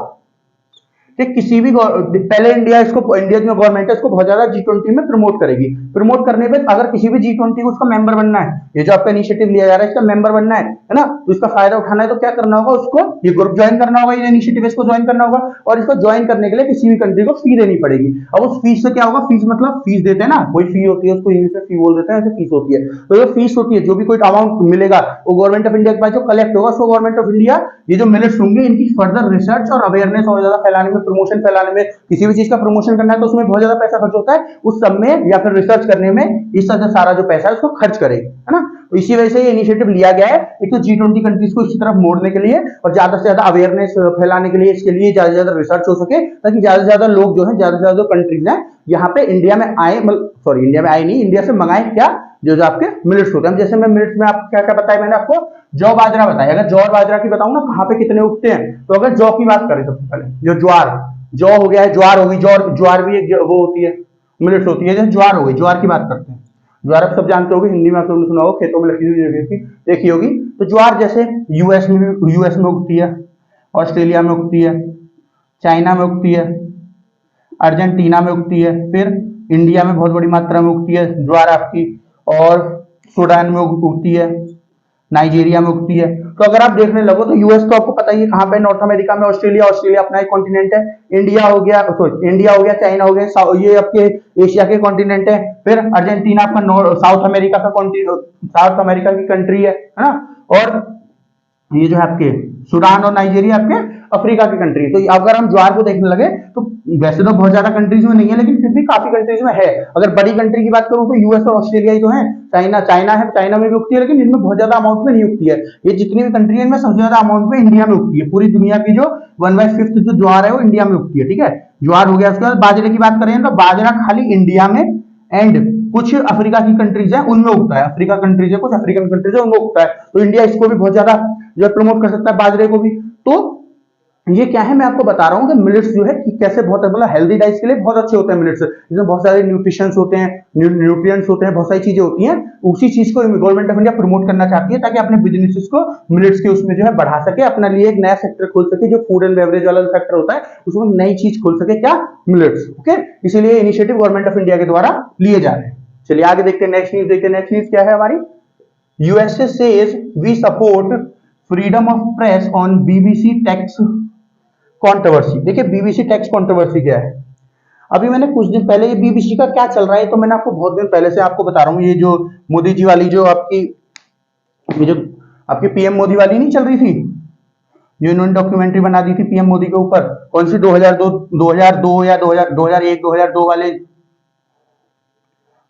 कि किसी भी पहले इंडिया जो गवर्नमेंट है इसको बहुत ज्यादा G20 में प्रमोट करेगी। प्रमोट करने पे अगर किसी भी G20 को उसका मेंबर बनना है, ये जो आपका इनिशिएटिव लिया जा रहा है इसका मेंबर बनना है ना, तो इसका फायदा उठाना है तो क्या करना होगा, उसको ये ग्रुप ज्वाइन करना होगा, ये इनिशिएटिव इसको ज्वाइन करना होगा, और इसको ज्वाइन करने के लिए किसी भी कंट्री को फी देनी पड़ेगी। अब उस फीस से क्या होगा, फीस मतलब फीस देते हैं ना, कोई फी होती है, उसको इंग्लिश में फी बोल देते हैं, ऐसे फीस होती है। तो ये फीस होती है, जो भी कोई अमाउंट मिलेगा वो गवर्नमेंट ऑफ इंडिया के पास जो कलेक्ट होगा उसको गवर्नमेंट ऑफ इंडिया ये जो मिलेट्स होंगे इनकी फर्दर रिसर्च और अवेयरनेस और ज्यादा फैलाने में, प्रमोशन फैलाने में, किसी भी चीज का प्रमोशन करना है तो उसमें बहुत ज्यादा पैसा खर्च होता है, उस सब में या फिर रिसर्च करने में इस तरह से सारा जो पैसा है उसको खर्च करेगी, है ना। तो इसी वजह से ये इनिशिएटिव लिया गया है, एक तो G20 कंट्रीज को इसी तरफ मोड़ने के लिए और ज्यादा से ज्यादा अवेयरनेस फैलाने के लिए, इसके लिए ज्यादा से ज्यादा रिसर्च हो सके ताकि ज्यादा से ज्यादा लोग जो है, ज्यादा से ज्यादा कंट्रीज हैं यहाँ पे इंडिया में आए, सॉरी इंडिया में आए नहीं, इंडिया से मंगाए क्या, जो आपके मिलेट्स होते हैं। जैसे मैं मिलेट्स में आपको क्या क्या बताया, मैंने आपको जौ बाजरा बताया। अगर जौ और बाजरा की बताऊं ना कहाँ पे कितने उगते हैं, तो अगर जौ की बात करें सबसे पहले, जो ज्वार, जौ हो गया है, ज्वार होगी, ज्वार भी एक वो होती है, मिलेट्स होती है। जैसे ज्वार हो गई, ज्वार की बात करते हैं, ज्वार आप सब जानते होगे, हिंदी में आपने सुना होगा, खेतों में लगी हुई देखी होगी। तो ज्वार जैसे यूएस में उगती है, ऑस्ट्रेलिया में उगती है, चाइना में उगती है, अर्जेंटीना में उगती है, फिर इंडिया में बहुत बड़ी मात्रा में उगती है ज्वार आपकी, और सूडान में उगती है, नाइजीरिया में उगती है। तो अगर आप देखने लगो तो यूएस तो आपको पता ही है कहाँ पे, नॉर्थ अमेरिका में, ऑस्ट्रेलिया अपना एक कॉन्टिनेंट है, इंडिया हो गया, चाइना हो गया, ये आपके एशिया के कॉन्टिनेंट है, फिर अर्जेंटीना आपका साउथ अमेरिका की कंट्री है ना, और ये जो है आपके सूडान और नाइजीरिया आपके अफ्रीका की कंट्री। तो अगर हम ज्वार को देखने लगे तो वैसे तो बहुत ज्यादा कंट्रीज में नहीं है, लेकिन फिर भी काफी कंट्रीज में है। अगर बड़ी कंट्री की बात करूं तो यूएस और ऑस्ट्रेलिया ही तो है, चाइना में भी उगती है, लेकिन इनमें बहुत ज्यादा अमाउंट में नहीं उगती है। ये जितनी भी कंट्री है इनमें सबसे ज्यादा अमाउंट में इंडिया में उगती है। पूरी दुनिया की जो 1/5 जो ज्वार है वो इंडिया में उगती है, ठीक है। ज्वार हो गया। उसके बाद बाजरे की बात करें तो बाजरा खाली इंडिया में एंड कुछ अफ्रीका की कंट्रीज है उनमें उगता है, अफ्रीका कंट्रीज है, कुछ अफ्रीकन कंट्रीज है उनमें उगता है। तो इंडिया इसको भी बहुत ज्यादा जो प्रमोट कर सकता है, बाजरे को भी। तो ये क्या है, मैं आपको बता रहा हूँ कि मिलेट्स जो है कि कैसे बहुत मतलब हेल्दी डाइट्स के लिए बहुत अच्छे होते हैं मिलेट्स, जिसमें बहुत सारे न्यूट्रिशंस होते हैं, न्यूट्रिएंट्स होते हैं, बहुत सारी चीजें होती हैं। उसी चीज को गवर्नमेंट ऑफ इंडिया प्रमोट करना चाहती है ताकि अपने बिजनेसेस को मिलेट्स के उसमें जो है बढ़ा सके, अपने लिए एक नया सेक्टर खोल सके, जो फूड एंड बेवरेज वाला सेक्टर होता है उसमें नई चीज खोल सके, क्या, मिलेट्स। ओके, इसीलिए इनिशिएटिव गवर्नमेंट ऑफ इंडिया के द्वारा लिए जा रहे हैं। चलिए आगे देखते हैं, नेक्स्ट न्यूज देखते हैं। नेक्स्ट न्यूज क्या है हमारी, USA says we support freedom of press on BBC tax controversy. देखिए बीबीसी टैक्स कंट्रोवर्सी क्या है, अभी मैंने कुछ दिन पहले ये बीबीसी का क्या चल रहा है तो मैंने आपको बहुत दिन पहले से आपको बता रहा हूँ। ये जो मोदी जी वाली जो आपकी पीएम मोदी वाली नहीं चल रही थी, जो इन्होंने डॉक्यूमेंट्री बना दी थी पीएम मोदी के ऊपर, कौन सी 2002 या 2001-2002 वाले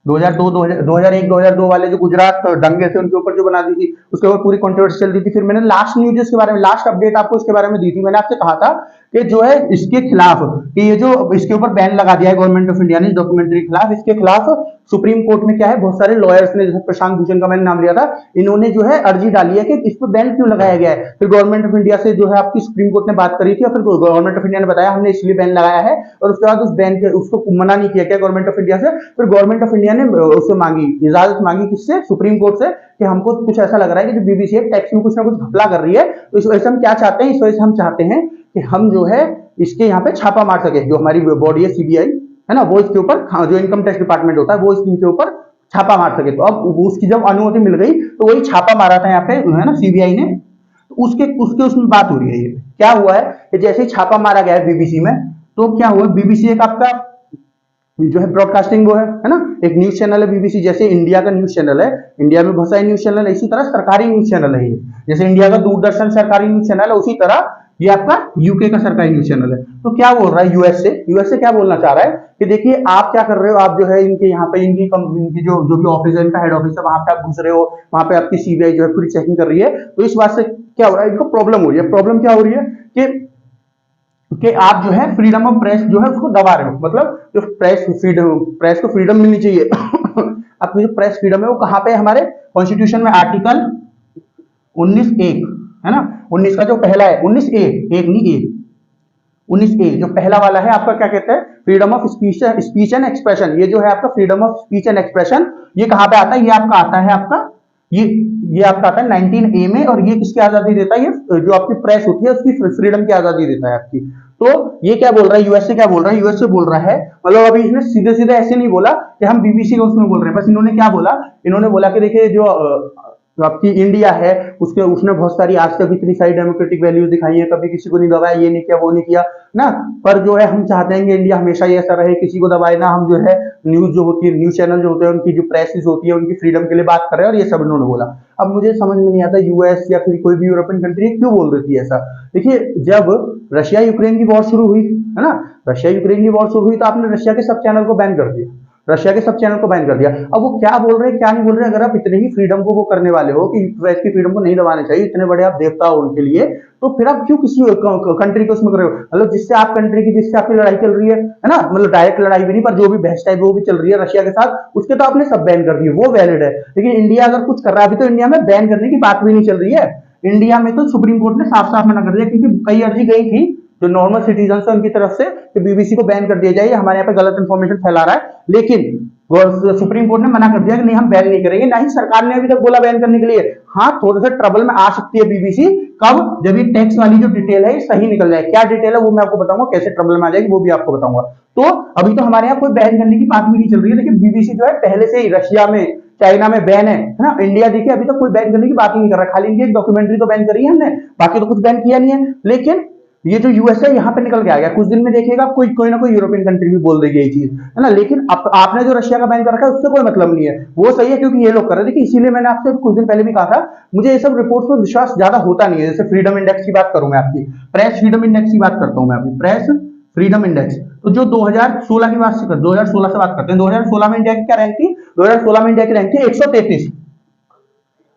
2001-2002 वाले जो गुजरात दंगे थे उनके ऊपर जो बना दी थी, उसके ऊपर पूरी कंट्रोवर्सी चल रही थी। फिर मैंने लास्ट न्यूज इसके बारे में, लास्ट अपडेट आपको इसके बारे में दी थी। मैंने आपसे कहा था कि जो है इसके खिलाफ, कि ये जो इसके ऊपर बैन लगा दिया है गवर्नमेंट ऑफ इंडिया ने डॉक्यूमेंट्री के खिलाफ, इसके खिलाफ सुप्रीम कोर्ट में क्या है, बहुत सारे लॉयर्स ने, जैसे प्रशांत भूषण का मैंने नाम लिया था, इन्होंने जो है अर्जी डाली है कि इस पर बैन क्यों लगाया गया है। फिर गवर्नमेंट ऑफ इंडिया से जो है आपकी सुप्रीम कोर्ट ने बात करी थी और फिर गवर्नमेंट ऑफ इंडिया ने बताया हमने इसलिए बैन लगाया है, और उसके बाद उस बैन के उसको मना नहीं किया गया गवर्नमेंट ऑफ इंडिया से। फिर गवर्नमेंट ऑफ इंडिया ने उससे मांगी, इजाजत मांगी, किससे, सुप्रीम कोर्ट से, कि हमको कुछ ऐसा लग रहा है कि जो बीबीसी टैक्स में कुछ ना कुछ घपला कर रही है, तो इस वजह से हम क्या चाहते हैं, इस वजह से हम चाहते हैं कि हम जो है इसके यहाँ पे छापा मार सके। जो हमारी बॉडी है सीबीआई है ना, वो इसके ऊपर, जो इनकम टैक्स डिपार्टमेंट होता है वो इसके ऊपर छापा मार सके। तो अब उसकी जब अनुमति मिल गई तो वही छापा मारा था यहाँ पे है ना सीबीआई ने, तो उसके उसके उसमें बात हो रही है। ये क्या हुआ है कि जैसे ही छापा मारा गया है बीबीसी में, तो क्या हुआ, बीबीसी एक आपका जो है ब्रॉडकास्टिंग वो है ना, एक न्यूज चैनल है बीबीसी। जैसे इंडिया का न्यूज चैनल है, इंडिया में बहुत सारे न्यूज चैनल है, इसी तरह सरकारी न्यूज चैनल है ये। जैसे इंडिया का दूरदर्शन सरकारी न्यूज चैनल है, उसी तरह ये आपका यूके का सरकारी न्यूज चैनल है। तो क्या बोल रहा है यूएसए क्या बोलना चाह रहा है कि देखिए आप क्या कर रहे हो, आप जो है इनके यहाँ पे इनकी जो भी ऑफिस है, इनका हेड ऑफिस है, वहां पे आप घुस रहे हो, वहां पे आपकी सीबीआई जो है पूरी चेकिंग कर रही है। तो इस बात से क्या हो रहा है, इनको प्रॉब्लम हो रही है। प्रॉब्लम क्या हो रही है कि आप जो है फ्रीडम ऑफ प्रेस जो है उसको दबा रहे हो, मतलब जो प्रेस को फ्रीडम मिलनी चाहिए आपकी जो प्रेस फ्रीडम है वो कहां पे है, हमारे कॉन्स्टिट्यूशन में आर्टिकल 19(1) है ना, 19 का जो पहला है, 19(a), एक नहीं ए, 19(a) जो पहला वाला है आपका, क्या कहते हैं, freedom of speech and expression. ये जो है आपका freedom of speech and expression, ये कहां पे आता है, ये आपका आता है आपका ये आपका आता है 19(a) में, और ये किसकी आजादी देता है, ये जो आपकी प्रेस होती है उसकी फ्रीडम की आजादी देता है आपकी। तो ये क्या बोल रहा है यूएसए, क्या बोल रहा है यूएसए, बोल रहा है, मतलब अभी इसने सीधे सीधे ऐसे नहीं बोला कि हम बीबीसी को उसमें बोल रहे हैं, बस इन्होंने क्या बोला, इन्होंने बोला कि देखिए जो आपकी इंडिया है उसने बहुत सारी, आज तक इतनी सारी डेमोक्रेटिक वैल्यूज दिखाई है, कभी किसी को नहीं दबाया, ये नहीं किया, वो नहीं किया ना, पर जो है हम चाहते हैं कि इंडिया हमेशा ये ऐसा रहे, किसी को दबाए ना, हम जो है न्यूज जो होती है, न्यूज चैनल जो होते हैं, उनकी जो प्रेसेस होती है, उनकी फ्रीडम के लिए बात कर रहे हैं, और ये सब इन्होंने बोला। अब मुझे समझ में नहीं आता यूएस या फिर कोई भी यूरोपियन कंट्री क्यों बोल देती है ऐसा। देखिए जब रशिया यूक्रेन की वॉर शुरू हुई है ना, रशिया यूक्रेन की वॉर शुरू हुई तो आपने रशिया के सब चैनल को बैन कर दिया, रशिया के सब चैनल को बैन कर दिया। अब वो क्या बोल रहे हैं क्या नहीं बोल रहे हैं, अगर आप इतने ही फ्रीडम को वो करने वाले हो कि प्रेस की फ्रीडम को नहीं दबाना चाहिए, इतने बड़े आप देवता हो उनके लिए, तो फिर आप क्यों किसी कंट्री को उसमें कर रहे हो, मतलब जिससे आप कंट्री की, जिससे आपकी लड़ाई चल रही है ना, मतलब डायरेक्ट लड़ाई भी नहीं, पर जो भी बहस टाइप वो भी चल रही है रशिया के साथ, उसके तो आपने सब बैन कर दिए, वो वैलिड है। लेकिन इंडिया अगर कुछ कर रहा है, अभी तो इंडिया में बैन करने की बात भी नहीं चल रही है, इंडिया में तो सुप्रीम कोर्ट ने साफ साफ मना कर दिया, क्योंकि कई अर्जी गई थी जो नॉर्मल सिटीजन है उनकी तरफ से कि बीबीसी को बैन कर दिया जाए, हमारे यहाँ पे गलत इंफॉर्मेशन फैला रहा है। लेकिन सुप्रीम कोर्ट ने मना कर दिया कि नहीं हम बैन नहीं करेंगे, ना ही सरकार ने अभी तक बोला बैन करने के लिए। हाँ थोड़ा सा ट्रबल में आ सकती है बीबीसी, कब, जब ये टैक्स वाली जो डिटेल है ये सही निकल जाए। क्या डिटेल है वो मैं आपको बताऊंगा, कैसे ट्रबल में आ जाएगी वो भी आपको बताऊंगा। तो अभी तो हमारे यहाँ कोई बैन करने की बात भी नहीं चल रही है। देखिए बीबीसी जो है पहले से ही रशिया में, चाइना में बैन है ना, इंडिया देखिए अभी तक कोई बैन करने की बात ही नहीं कर रहा, खाली इनकी एक डॉक्यूमेंट्री तो बैन करी है हमने, बाकी तो कुछ बैन किया नहीं है। लेकिन ये जो यूएसए यहाँ पे निकल के आ गया, कुछ दिन में देखिएगा कोई ना कोई यूरोपियन कंट्री भी बोल देगी ये चीज है ना। लेकिन आपने जो रशिया का बैन कर रखा है उससे कोई मतलब नहीं है, वो सही है क्योंकि ये लोग कर रहे हैं। देखिए इसीलिए मैंने आपसे कुछ दिन पहले भी कहा था, मुझे ये सब रिपोर्ट्स पर विश्वास ज्यादा होता नहीं है। जैसे फ्रीडम इंडेक्स की बात करूं मैं, आपकी प्रेस फ्रीडम इंडेक्स की बात करता हूं मैं, आपकी प्रेस फ्रीडम इंडेक्स, तो जो 2016 की बात से 2016 से बात करते हैं, 2016 में इंडिया की क्या रैंक थी, 2016 में इंडिया की रैंक थी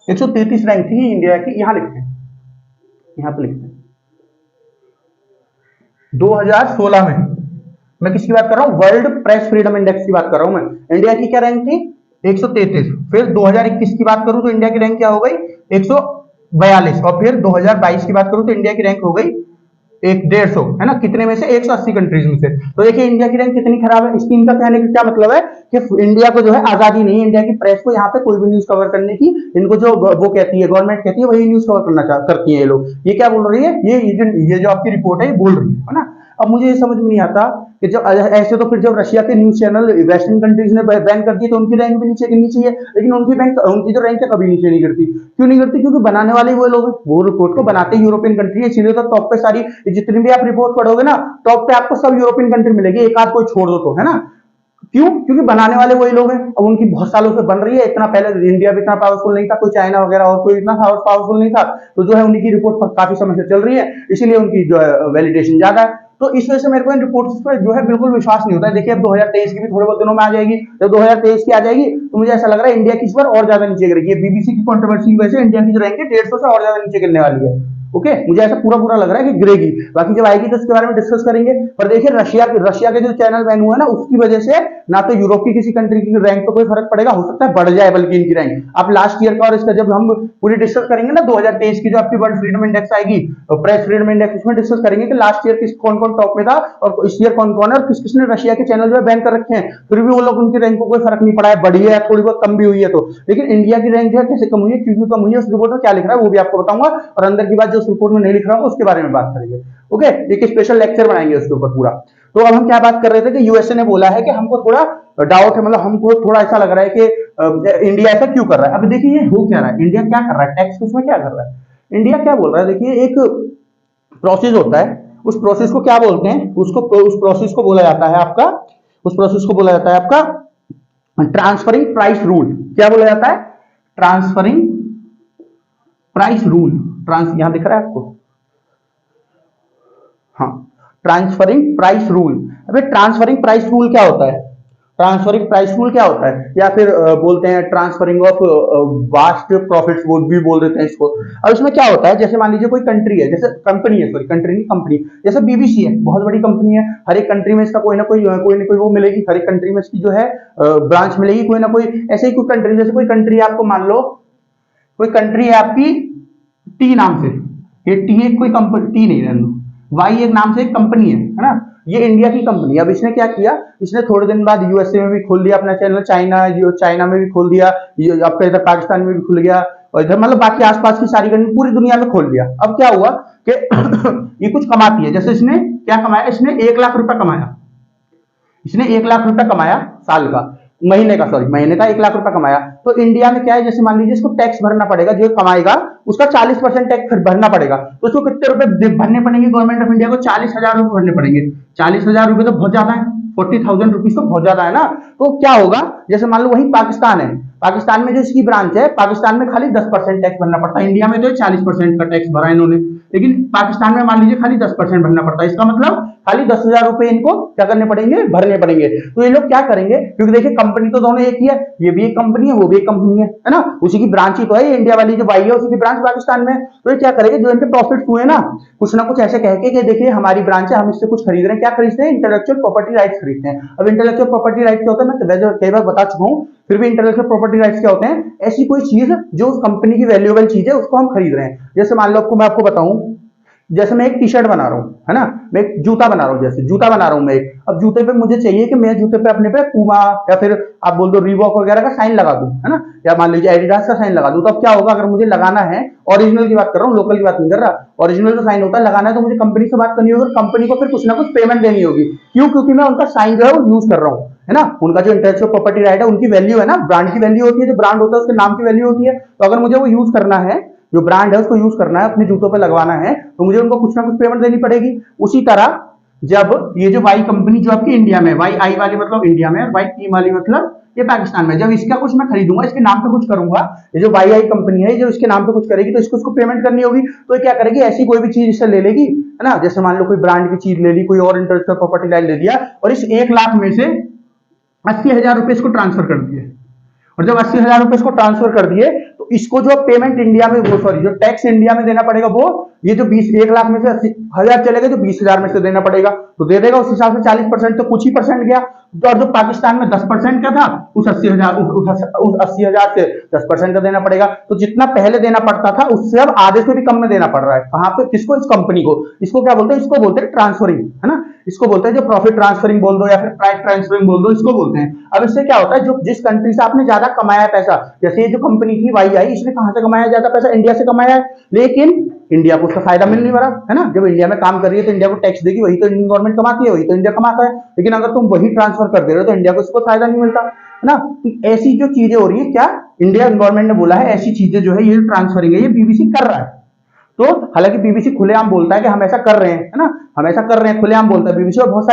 133 रैंक थी इंडिया की। यहां लिखते हैं, यहां पे लिखते हैं 2016 में, मैं किसकी बात कर रहा हूं, वर्ल्ड प्रेस फ्रीडम इंडेक्स की बात कर रहा हूं मैं। इंडिया की क्या रैंक थी 133, फिर 2021 की बात करूं तो इंडिया की रैंक क्या हो गई 142, और फिर 2022 की बात करूं तो इंडिया की रैंक हो गई 150 है ना, कितने में से 180 कंट्रीज में से। तो देखिए इंडिया की रैंक कितनी खराब है। इसकी इनका कहने का क्या मतलब है कि इंडिया को जो है आजादी नहीं है, इंडिया की प्रेस को यहाँ पे कोई भी न्यूज कवर करने की, इनको जो वो कहती है गवर्नमेंट कहती है वही न्यूज कवर करना करती है ये लोग। ये क्या बोल रही है, ये जो आपकी रिपोर्ट है बोल रही है ना। अब मुझे ये समझ में नहीं आता कि जब ऐसे, तो फिर जब रशिया के न्यूज चैनल वेस्टर्न कंट्रीज ने बैन कर दिए तो उनकी रैंक भी नीचे गिरनी चाहिए, लेकिन उनकी जो रैंक है कभी नीचे नहीं गिरती। क्यों नहीं गिरती, क्योंकि बनाने वाले वो लोग, वो रिपोर्ट को बनाते यूरोपियन कंट्री है, इसीलिए तो टॉप पे सारी जितनी भी आप रिपोर्ट पढ़ोगे ना, टॉप पे आपको सब यूरोपियन कंट्री मिलेगी, एक आध कोई छोड़ दो तो, है ना। क्यों, क्योंकि बनाने वाले वही लोग हैं। अब उनकी बहुत सालों से बन रही है, इतना पहले इंडिया भी इतना पावरफुल नहीं था, कोई चाइना वगैरह और कोई इतना पावरफुल नहीं था, तो जो है उन्हीं की रिपोर्ट काफी समय से चल रही है, इसीलिए उनकी जो है वैलिडेशन ज्यादा है। तो इस वजह से मेरे को इन रिपोर्ट्स पर जो है बिल्कुल विश्वास नहीं होता है। देखिए अब 2023 की भी थोड़े बहुत दिनों में आ जाएगी, जब 2023 की आ जाएगी तो मुझे ऐसा लग रहा है इंडिया की इस बार और ज्यादा नीचे गिरेगी। बीबीसी की कंट्रोवर्सी की वजह से इंडिया की जो रैंक है 150 से और ज्यादा नीचे गिरने वाली है। ओके, मुझे ऐसा पूरा पूरा लग रहा है कि गिरेगी, बाकी जब आएगी तो इसके बारे में डिस्कस करेंगे। पर देखिए रशिया के जो चैनल बैन हुआ है ना, उसकी वजह से ना तो यूरोप की किसी कंट्री की रैंक पे कोई फर्क पड़ेगा, हो सकता है बढ़ जाए बल्कि इनकी रैंक। आप लास्ट ईयर का और इसका जब हम पूरी डिस्कस करेंगे ना 2023 की जो आपकी वर्ल्ड फ्रीडम इंडेक्स आएगी, प्रेस फ्रीडम इंडेक्स, उसमें डिस्कस करेंगे कि लास्ट ईयर किस कौन कौन टॉप में था और इस ईयर कौन कौन है और किस किसने रशिया के चैनल जो बैन कर रखे हैं, फिर भी वो लोग उनकी रैंक को कोई फर्क नहीं पड़ा है, बढ़ी है थोड़ी बहुत कम भी हुई है तो। लेकिन इंडिया की रैंक जो है कैसे कम हुई है, क्यों कम हुई है, उस रिपोर्ट में क्या लिख रहा है वो भी आपको बताऊंगा, और अंदर की बात जो उस रिपोर्ट में नहीं लिख रहा हूँ उसके बारे में बात करेंगे। ओके, एक स्पेशल लेक्चर बनाएंगे उसके ऊपर पूरा। तो अब हम क्या बात कर रहे थे कि यूएसए ने बोला है कि हमको थोड़ा डाउट है, मतलब हमको थोड़ा ऐसा लग रहा है कि इंडिया ऐसा क्यों कर रहा है। अब देखिए ये हो क्या रहा है, इंडिया क्या कर रहा है, टैक्स उसमें क्या कर रहा है, इंडिया क्या बोल रहा है। देखिए एक प्रोसेस होता है, उस प्रोसेस को क्या बोलते हैं, उस प्रोसेस को बोला जाता है आपका, उस प्रोसेस को बोला जाता है आपका ट्रांसफरिंग प्राइस रूल। क्या बोला जाता है, ट्रांसफरिंग प्राइस रूल। यहां दिख रहा है आपको, हाँ, ट्रांसफरिंग प्राइस रूल। अबे ट्रांसफरिंग प्राइस रूल क्या होता है, ट्रांसफरिंग प्राइस रूल क्या होता है, या फिर बोलते हैं ट्रांसफरिंग ऑफ वास्ट प्रॉफिट्स, वो भी बोल देते हैं इसको। अब इसमें क्या होता है, जैसे मान लीजिए कोई कंट्री है, जैसे कंपनी है, सॉरी कंट्री नहीं कंपनी, जैसे बीबीसी है, बहुत बड़ी कंपनी है, हर एक कंट्री में इसका कोई ना कोई वो मिलेगी, हर एक कंट्री में इसकी जो है ब्रांच मिलेगी, कोई ना कोई। ऐसे ही कोई कंट्री, जैसे कोई कंट्री आपको मान लो, कोई कंट्री है आपकी टी नाम से, ये टी एक कोई कंपनी, टी नहीं रहने दो, वाई एक नाम से एक कंपनी है ना, ये इंडिया की कंपनी। अब इसने क्या किया, इसने थोड़े दिन बाद यूएसए में भी खोल दिया अपना चैनल, चाइना में भी खोल दिया, आपका इधर पाकिस्तान में भी खुल गया, और इधर मतलब बाकी आसपास की सारी कंट्री पूरी दुनिया में खोल दिया। अब क्या हुआ कि ये कुछ कमाती है, जैसे इसने क्या कमाया, इसने 1 लाख रुपया कमाया, इसने 1 लाख रुपया कमाया साल का, महीने का, सॉरी महीने का 1 लाख रुपया कमाया। तो इंडिया में क्या है, जैसे मान लीजिए इसको टैक्स भरना पड़ेगा, जो कमाएगा उसका 40% टैक्स भरना पड़ेगा। तो उसको कितने रुपए भरने पड़ेंगे, गवर्नमेंट ऑफ इंडिया को 40,000 रुपए भरने पड़ेंगे। 40,000 रुपए तो बहुत ज्यादा है, 40,000 रुपीज तो बहुत ज्यादा है ना। तो क्या होगा, जैसे मान लो वही पाकिस्तान है, पाकिस्तान में जो इसकी ब्रांच है, पाकिस्तान में खाली 10% टैक्स भरना पड़ता है, इंडिया में तो 40% का टैक्स भरा इन्होंने, लेकिन पाकिस्तान में मान लीजिए खाली 10% भरना पड़ता है। इसका मतलब खाली 10,000 रुपए इनको क्या करने पड़ेंगे, भरने पड़ेंगे। तो ये लोग क्या करेंगे, क्योंकि देखिए कंपनी तो दोनों एक ही है, ये भी एक कंपनी है, वो भी एक कंपनी है ना, उसी की ब्रांच ही तो है, इंडिया वाली जो वाई है उसी की ब्रांच पाकिस्तान में। तो ये क्या करेंगे, जो इनके प्रॉफिट हुए ना कुछ ऐसे कह के कि देखिए हमारी ब्रांच है, हम इससे कुछ खरीद रहे हैं, क्या खरीदते हैं, इंटेलेक्चुअल प्रॉपर्टी राइट्स खरीदते हैं। अब इंटेलेक्चुअल प्रॉपर्टी राइट्स क्या होता है, मैं कई बार बता चुका हूं, फिर भी इंटेलेक्चुअल प्रॉपर्टी राइट्स क्या होते हैं, ऐसी कोई चीज जो उस कंपनी की वैल्यूएबल चीज है उसको हम खरीद रहे हैं। जैसे मान लो मैं आपको बताऊं, जैसे मैं एक टी शर्ट बना रहा हूं, है ना, मैं एक जूता बना रहा हूं, जैसे जूता बना रहा हूं मैं एक, अब जूते पे मुझे चाहिए कि मैं जूते पे अपने पे पूमा या फिर आप बोल दो रीबॉक वगैरह का साइन लगा दूं, है ना, या मान लीजिए एडिडास का साइन लगा दूं। तो अब क्या होगा, अगर मुझे लगाना है, ओरिजिनल की बात कर रहा हूं, लोकल की बात नहीं कर रहा, ओरिजिनल जो साइन होता है लगाना है, तो मुझे कंपनी से बात करनी होगी, कंपनी को फिर कुछ ना कुछ पेमेंट देनी होगी। क्यों, क्योंकि मैं उनका साइन जो है वो यूज कर रहा हूं, है ना, उनका जो इंटेलेक्चुअल प्रॉपर्टी राइट है उनकी वैल्यू है ना, ब्रांड की वैल्यू होती है, जो ब्रांड होता है उसके नाम की वैल्यू होती है। तो अगर मुझे वो यूज करना है, जो ब्रांड है उसको यूज करना है, अपने जूतों पे लगवाना है, तो मुझे उनको कुछ ना कुछ पेमेंट देनी पड़ेगी। उसी तरह जब ये जो वाई कंपनी जो आपकी इंडिया में, वाई आई वाली मतलब इंडिया में, वाई ई वाली मतलब ये पाकिस्तान में, जब इसका कुछ मैं खरीदूंगा, इसके नाम पे कुछ करूंगा, ये जो वाई आई कंपनी है जो इसके नाम पे कुछ करेगी, तो इसको पेमेंट करनी होगी। तो ये क्या करेगी, ऐसी कोई भी चीज इससे ले लेगी, है ना, जैसे मान लो कोई ब्रांड की चीज ले ली, कोई और इंटेलेक्चुअल प्रॉपर्टी राइट ले लिया, और इस 1 लाख में से 80,000 रुपए इसको ट्रांसफर कर दिए, और जब 80,000 रुपए इसको ट्रांसफर कर दिए, तो इसको जो पेमेंट इंडिया में, वो सॉरी जो टैक्स इंडिया में देना पड़ेगा, वो ये जो 1 लाख में से 80,000 चलेगा, जो 20,000 में से देना पड़ेगा, तो दे देगा उस हिसाब से 40%, तो कुछ ही परसेंट गया। और जो पाकिस्तान में 10% का था, उस 80,000 से 10% का देना पड़ेगा। तो जितना पहले देना पड़ता था उससे अब आधे से भी कम में देना पड़ रहा है। कहां पे, किसको, इस कंपनी को। इसको क्या बोलते हैं, इसको बोलते हैं ट्रांसफरिंग, है ना, इसको बोलते हैं जो प्रॉफिट ट्रांसफरिंग बोल दो या फिर प्राइस ट्रांसफरिंग बोल दो, इसको बोलते हैं। अब इससे क्या होता है, जो जिस कंट्री से आपने ज्यादा कमाया है पैसा, जैसे ये जो कंपनी थी वाई आई, इसने कहां से कमाया ज्यादा पैसा, इंडिया से कमाया है, लेकिन इंडिया को उसका फायदा मिल नहीं रहा, है ना, जब इंडिया में काम कर रही है तो इंडिया को टैक्स देगी, वही तो इंडियन गवर्नमेंट कमाती है, वही तो इंडिया कमाता है। लेकिन अगर तुम वही ट्रांसफर कर दे रहे हो तो इंडिया को इसको फायदा नहीं मिलता, है ना। तो ऐसी जो चीजें हो रही है, क्या इंडियन गवर्नमेंट ने बोला है, ऐसी चीजें जो है ये ट्रांसफरिंग है, ये बीबीसी कर रहा है। तो हालांकि बीबीसी खुलेआम बोलता है कि हम ऐसा कर रहे हैं, है ना, हमेशा कर रहे हैं, खुलेआम बोलता है बीबीसी, और बहुत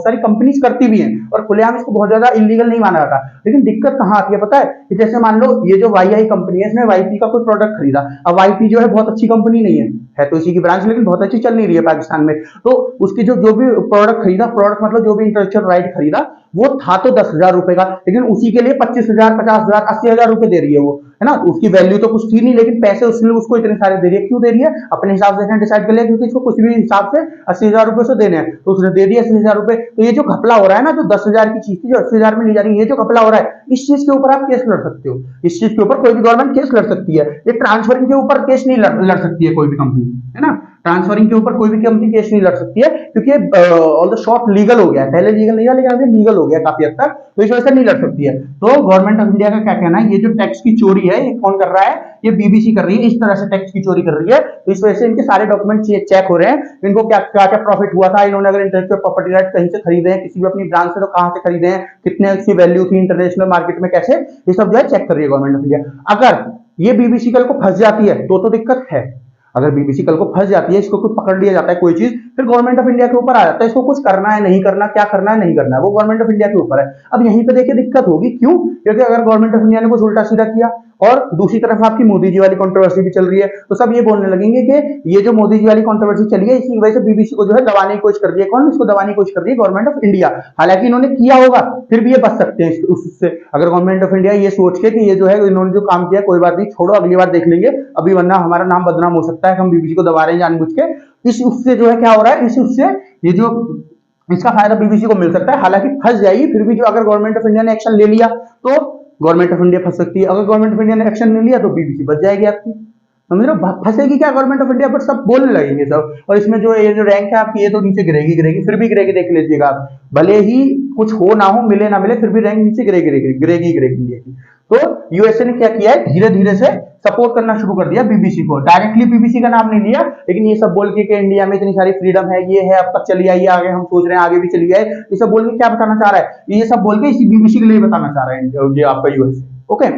सारी कंपनीज करती भी हैं, और खुलेआम इसको बहुत ज्यादा इलीगल नहीं माना जाता। लेकिन दिक्कत कहाँ आती है पता है, कि जैसे मान लो ये जो वाई कंपनी है, इसने वाईपी का कोई प्रोडक्ट खरीदा। अब वाईपी जो है बहुत अच्छी कंपनी नहीं है तो इसी की ब्रांच, लेकिन बहुत अच्छी चल नहीं रही है पाकिस्तान में। तो उसकी जो भी प्रोडक्ट खरीदा, प्रोडक्ट मतलब जो भी इंटेलेक्चुअल राइट खरीदा, वो था तो 10,000 रुपए का, लेकिन उसी के लिए 25,000, 50,000, 80,000 रुपए दे रही है वो, है ना। उसकी वैल्यू तो कुछ थी नहीं, लेकिन पैसे उसने उसको इतने सारे दे दिए। क्यों दे रही है? अपने हिसाब से डिसाइड कर लिया, क्योंकि इसको कुछ भी हिसाब से 80,000 रुपए से देने हैं, तो उसने दे दिया 80,000 रुपए। तो ये जो घपला हो रहा है ना, जो 10,000 की चीज थी जो 80,000 में ली जा रही है, ये जो घपला हो रहा है, इस चीज के ऊपर आप केस लड़ सकते हो। इस चीज के ऊपर कोई भी गवर्नमेंट केस लड़ सकती है। ये ट्रांसफरिंग के ऊपर केस नहीं लड़ सकती है कोई भी कंपनी, है ना। ट्रांसफरिंग के ऊपर कोई भी कंपनी केस नहीं लड़ सकती है, क्योंकि ऑल द शॉर्ट लीगल हो गया है। पहले लीगल नहीं था, लेकिन अभी लीगल हो गया काफी हद तक, तो इस वजह से नहीं लड़ सकती है। तो गवर्नमेंट ऑफ इंडिया का क्या कहना है, ये जो टैक्स की चोरी है, ये कौन कर रहा है? ये बीबीसी कर रही है, इस तरह से टैक्स की चोरी कर रही है। तो इस वजह से इनके सारे डॉक्यूमेंट चेक हो रहे हैं, इनको क्या क्या प्रॉफिट हुआ था, इन्होंने अगर इंटेलेक्चुअल प्रॉपर्टी राइट कहीं से खरीदे हैं, किसी भी अपनी ब्रांच से, तो कहां से खरीदे हैं, कितने की वैल्यू थी इंटरनेशनल मार्केट में, कैसे, ये सब जो है चेक कर रही है गवर्नमेंट ऑफ इंडिया। अगर ये बीबीसी कल को फंस जाती है तो दिक्कत है। अगर बीबीसी कल को फंस जाती है, इसको कुछ पकड़ लिया जाता है कोई चीज, फिर गवर्नमेंट ऑफ इंडिया के ऊपर आ जाता है, इसको कुछ करना है नहीं करना, क्या करना है नहीं करना है, वो गवर्नमेंट ऑफ इंडिया के ऊपर है। अब यहीं पे देखिए दिक्कत होगी, क्यों? क्योंकि अगर गवर्नमेंट ऑफ इंडिया ने कुछ उल्टा सीधा किया, और दूसरी तरफ आपकी मोदी जी वाली कंट्रोवर्सी भी चल रही है, तो सब ये बोलने लगेंगे कि ये जो मोदी जी वाली कंट्रोवर्सी चली है, इसी वजह से बीबीसी को जो है दबाने की कोशिश कर रही है। कौन इसको दबाने की कोशिश कर रही है? Government of India. हालांकि इन्होंने किया होगा, फिर भी ये बच सकते हैं उससे, अगर गवर्नमेंट ऑफ इंडिया ये सोच के कि ये जो है इन्होंने जो काम किया कोई बात नहीं, छोड़ो अगली बार देख लेंगे, अभी वरना हमारा नाम बदनाम हो सकता है, हम बीबीसी को दबा रहे हैं जानबूझ के। इस उससे जो है क्या हो रहा है, इस उससे ये जो इसका फायदा बीबीसी को मिल सकता है। हालांकि फंस जाएगी, फिर भी जो अगर गवर्नमेंट ऑफ इंडिया ने एक्शन ले लिया तो गवर्नमेंट ऑफ इंडिया फंस सकती है। अगर गवर्नमेंट ऑफ इंडिया ने एक्शन नहीं लिया तो बीबीसी बच जाएगी आपकी, समझ रहे हो। फंसेगी क्या गवर्नमेंट ऑफ इंडिया पर, सब बोलने लगेंगे सब। और इसमें जो ये जो रैंक है आपकी, ये तो नीचे गिरेगी गिरेगी, फिर भी गिरेगी, देख लीजिएगा आप, भले ही कुछ हो ना हो, मिले ना मिले, फिर भी रैंक नीचे गिरेगी गिरेगी इंडिया की। तो यूएसए ने क्या किया है, धीरे धीरे से सपोर्ट करना शुरू कर दिया बीबीसी को। डायरेक्टली बीबीसी का नाम नहीं लिया, लेकिन ये सब बोल के कि इंडिया में इतनी सारी फ्रीडम है, ये है, अब तक चली आई, आगे हम सोच रहे हैं आगे भी चली जाए, ये सब बोल के क्या बताना चाह रहा है, ये सब बोल के इसी बीबीसी के लिए बताना चाह रहा है ये आपका यूएसए। ओके,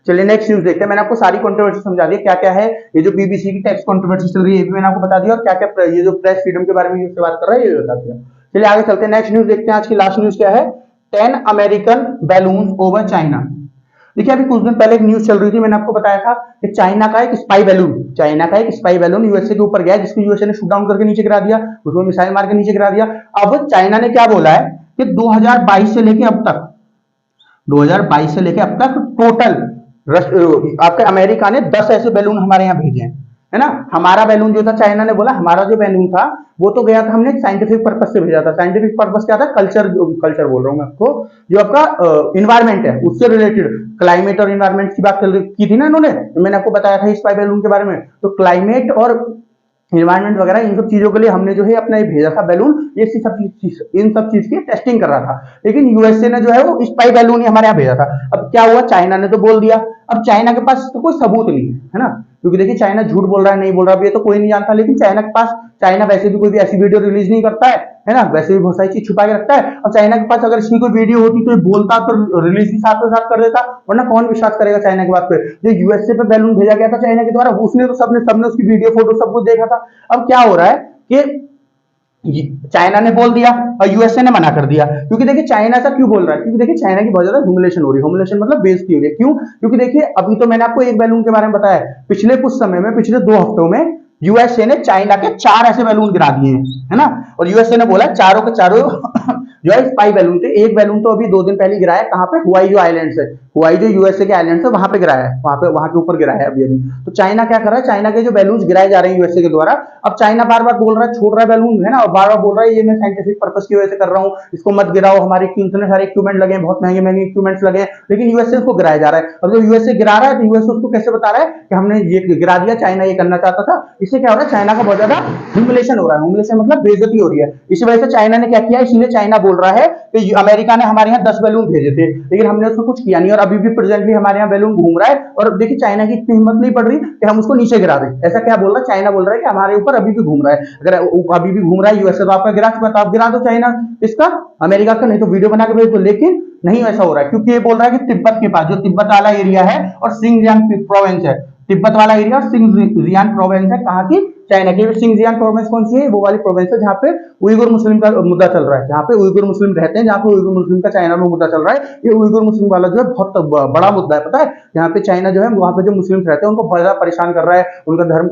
चलिए नेक्स्ट न्यूज देखते हैं। मैंने आपको सारी कंट्रोवर्सी समझा दी क्या क्या है, ये जो बीबीसी की टैक्स कंट्रोवर्सी चल रही है ये भी मैंने आपको बता दिया, और क्या क्या ये जो प्रेस फ्रीडम के बारे में बात कर रहा है ये बता दिया। चलिए आगे चलते हैं, नेक्स्ट न्यूज देखते हैं। आज की लास्ट न्यूज क्या है, 10 अमेरिकन बैलून ओवर चाइना। देखिए अभी कुछ दिन पहले एक न्यूज चल रही थी, मैंने आपको बताया था कि चाइना का एक स्पाई बैलून यूएसए के ऊपर गया, जिसको यूएसए ने शूट डाउन करके नीचे गिरा दिया, उसको मिसाइल मार के नीचे गिरा दिया। अब चाइना ने क्या बोला है कि 2022 से लेके अब तक, 2022 से लेके अब तक टोटल आपके अमेरिका ने 10 ऐसे बैलून हमारे यहाँ भेजे हैं, है ना। हमारा बैलून जो था, चाइना ने बोला हमारा जो बैलून था वो तो गया था, हमने साइंटिफिक पर्पस से भेजा था। साइंटिफिक पर्पस क्या था? कल्चर बोल रहा हूं मैं आपको, जो आपका इन्वायरमेंट है उससे रिलेटेड, क्लाइमेट और इन्वायरमेंट की बात की थी ना इन्होंने, मैंने आपको बताया था स्पाई बैलून के बारे में। तो क्लाइमेट और इन्वायरमेंट वगैरह इन सब चीजों के लिए हमने जो है अपना ये भेजा था बैलून, ये इन सब चीज की टेस्टिंग कर रहा था। लेकिन यूएसए ने जो है वो स्पाई बैलून ही हमारे यहाँ भेजा था। अब क्या हुआ, चाइना ने तो बोल दिया, अब चाइना के पास तो कोई सबूत नहीं है ना, क्योंकि देखिए चाइना झूठ बोल रहा है नहीं बोल रहा है ये तो कोई नहीं जानता। लेकिन चाइना वैसे भी कोई भी ऐसी वीडियो रिलीज नहीं करता है ना, वैसे भी बहुत सारी चीज छुपा के रखता है। अब चाइना के पास अगर इसकी कोई वीडियो होती तो ये बोलता, तो रिलीज भी साथ साथ कर देता, वरना कौन विश्वास करेगा चाइना की बात पे। जो यूएसए पे बैलून भेजा गया था चाइना के द्वारा, उसने तो सबने उसकी वीडियो फोटो सब कुछ देखा था। अब क्या हो रहा है कि चाइना ने बोल दिया और यूएसए ने मना कर दिया। क्योंकि देखिए चाइना ऐसा क्यों बोल रहा है, क्योंकि देखिए चाइना की बहुत ज्यादा ह्यूमिलेशन हो रही है। ह्यूमिलेशन मतलब बेइज्जती हो रही है। क्यों? क्योंकि देखिए अभी तो मैंने आपको एक बैलून के बारे में बताया, पिछले कुछ समय में, पिछले 2 हफ्तों में यूएसए ने चाइना के 4 ऐसे बैलून गिरा दिए हैं, है ना। और यूएसए ने बोला चारों के चारों जो है स्पाई बैलून थे। एक बैलून तो अभी 2 दिन पहले गिराया, कहां पे? हुआई जो आइलैंड है, हुआई जो यूएसए के आइलैंड है वहां पे गिराया है, वहां के ऊपर गिराया है अभी। तो चाइना क्या कर रहा है, चाइना के जो बैलून गिराए जा रहे हैं यूएसए के द्वारा, अब चाइना बार बार बोल रहा है, छोड़ रहा है बैलून, है ना, और बार बार बोल रहा है ये मैं साइंटिफिक पर्पस की वजह से कर रहा हूँ, इसको मत गिराओ, हमारे इतने सारे इक्विपमेंट लगे, बहुत महंगे महंगे इक्विपमेंट्स लगे, लेकिन यूएसए उसको गिराया जा रहा है। और जब यूएसए गिरा रहा है तो यूएसए उसको कैसे बता रहा है कि हमने ये गिरा दिया, चाइना ये करना चाहता था। इससे क्या हो रहा है, चाइना का बहुत ज्यादा ह्यूमिलेशन हो रहा है। ह्यूमिलेशन मतलब बेइज्जती हो रही है। इसी वजह से चाइना ने क्या किया, इसलिए चाइना बोल रहा है कि अमेरिका ने हमारे यहाँ 10 बैलून भेजे थे, लेकिन हमने उसको कुछ किया नहीं, और अभी भी प्रेजेंटली हमारे यहाँ बैलून घूम रहा है। और देखिए चाइना की इतनी हिम्मत नहीं पड़ रही कि हम उसको नीचे गिरा दें। ऐसा क्या बोल रहा है, चाइना बोल रहा है कि हमारे ऊपर अभी भी घूम रहा है। अगर अभी भी घूम रहा है यूएसए तो आपका गिरा चुका, तो आप गिरा दो चाइना इसका, अमेरिका का, नहीं तो वीडियो बना के भेज दो। लेकिन नहीं ऐसा हो रहा है, क्योंकि ये बोल रहा है कि तिब्बत के पास, जो तिब्बत वाला एरिया है और सिंगजियांग प्रोविंस है, तिब्बत वाला एरिया और सिंगजियांग प्रोविंस है, कहाँ की? चाइना की। सिंजियान प्रोविंस कौन सी है? वो वाली प्रोविंस है जहाँ पे उइगुर मुस्लिम का मुद्दा चल रहा है, जहाँ पे उइगुर मुस्लिम रहते हैं, जहाँ पे उइगुर मुस्लिम का चाइना में मुद्दा चल रहा है। ये उइगुर मुस्लिम वाला जो है बहुत बड़ा मुद्दा है, पता है। यहाँ पे चाइना जो है वहाँ पे जो मुस्लिम रहते हैं उनको बहुत ज्यादा परेशान कर रहा है, उनका धर्म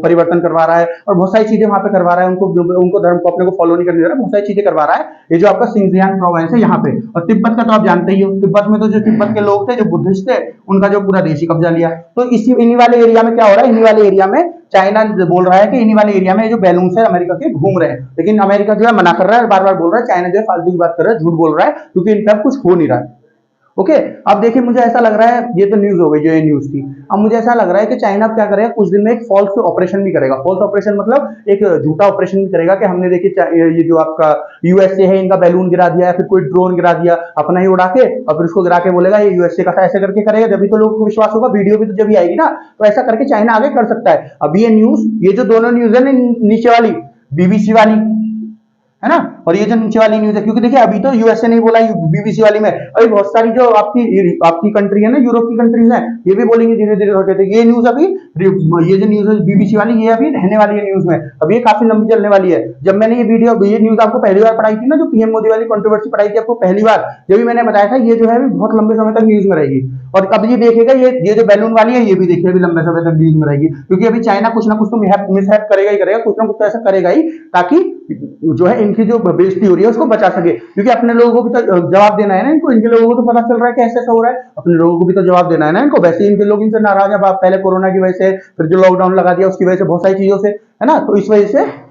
परिवर्तन करवा रहा है और बहुत सारी चीजें वहाँ पे करवा रहा है, उनको धर्म को अपने को फॉलो नहीं करने दे रहा, बहुत सारी चीजें करवा रहा है। ये जो आपका सिंजियान प्रोविंस है यहाँ पे। और तिब्बत का तो आप जानते ही हो, तिब्बत में तो जो तिब्बत के लोग थे जो बुद्धिस्ट थे, उनका जो पूरा देश ही कब्जा लिया। तो इसी इन्हीं वाले एरिया में क्या हो रहा है, इन्हीं वाले एरिया में चाइना बोल रहा है कि इन्हीं वाले एरिया में जो बैलून है अमेरिका के घूम रहे हैं, लेकिन अमेरिका जो है मना कर रहा है, बार बार बोल रहा है, चाइना जो है फालतू की बात कर रहा है, झूठ बोल रहा है, क्योंकि इन पर कुछ हो नहीं रहा है। ओके, अब देखिए मुझे ऐसा लग रहा है, ये तो न्यूज हो गई जो ये न्यूज थी। अब मुझे ऐसा लग रहा है कि चाइना क्या करेगा, कुछ दिन में एक फॉल्स ऑपरेशन भी करेगा। फॉल्स ऑपरेशन मतलब एक झूठा ऑपरेशन भी करेगा कि हमने देखिए ये जो आपका यूएसए है इनका बैलून गिरा दिया या फिर कोई ड्रोन गिरा दिया अपना ही उड़ा के, और फिर उसको गिरा के बोलेगा ये यूएसए का था, ऐसे करके करेगा, जब भी तो लोगों को विश्वास होगा, वीडियो भी तो जब भी आएगी ना, तो ऐसा करके चाइना आगे कर सकता है। अब ये न्यूज, ये जो दोनों न्यूज है ना नीचे वाली, बीबीसी वाली है ना, और ये जो नीचे वाली न्यूज है, क्योंकि देखिए अभी तो यूएसए नहीं बोला बीबीसी वाली में, अभी बहुत सारी जो आपकी कंट्री है ना, यूरोप की कंट्रीज हैं, ये भी बोलेंगे धीरे धीरे होते थे। ये न्यूज अभी, ये जो न्यूज है बीबीसी वाली, ये अभी रहने वाली है न्यूज में, अभी ये काफी लंबी चलने वाली है। जब मैंने ये न्यूज आपको पहली बार पढ़ाई थी ना, जो पीएम मोदी वाली कंट्रोवर्सी पढ़ाई थी आपको पहली बार, जब भी मैंने बताया था ये जो है बहुत लंबे समय तक न्यूज में रहेगी। और अब ये देखेगा, ये जो बैलून वाली है ये भी देखिए अभी लंबे समय तक न्यूज में रहेगी, क्योंकि अभी चाइना कुछ ना कुछ तो मिसहैप करेगा ही करेगा, कुछ ना कुछ तो ऐसा करेगा ही, ताकि जो है इनकी जो बेइज्जती हो रही है उसको बचा सके। क्योंकि अपने लोगों को भी तो जवाब देना है ना इनको, इनके लोगों को तो पता चल रहा है कि ऐसा ऐसा हो रहा है, अपने लोगों को भी तो जवाब देना है ना इनको। वैसे इनके लोग इनसे नाराज है, पहले कोरोना की वजह से, फिर जो लॉकडाउन लगा दिया उसकी वजह से, बहुत सारी चीजों से, है ना। तो इस वजह से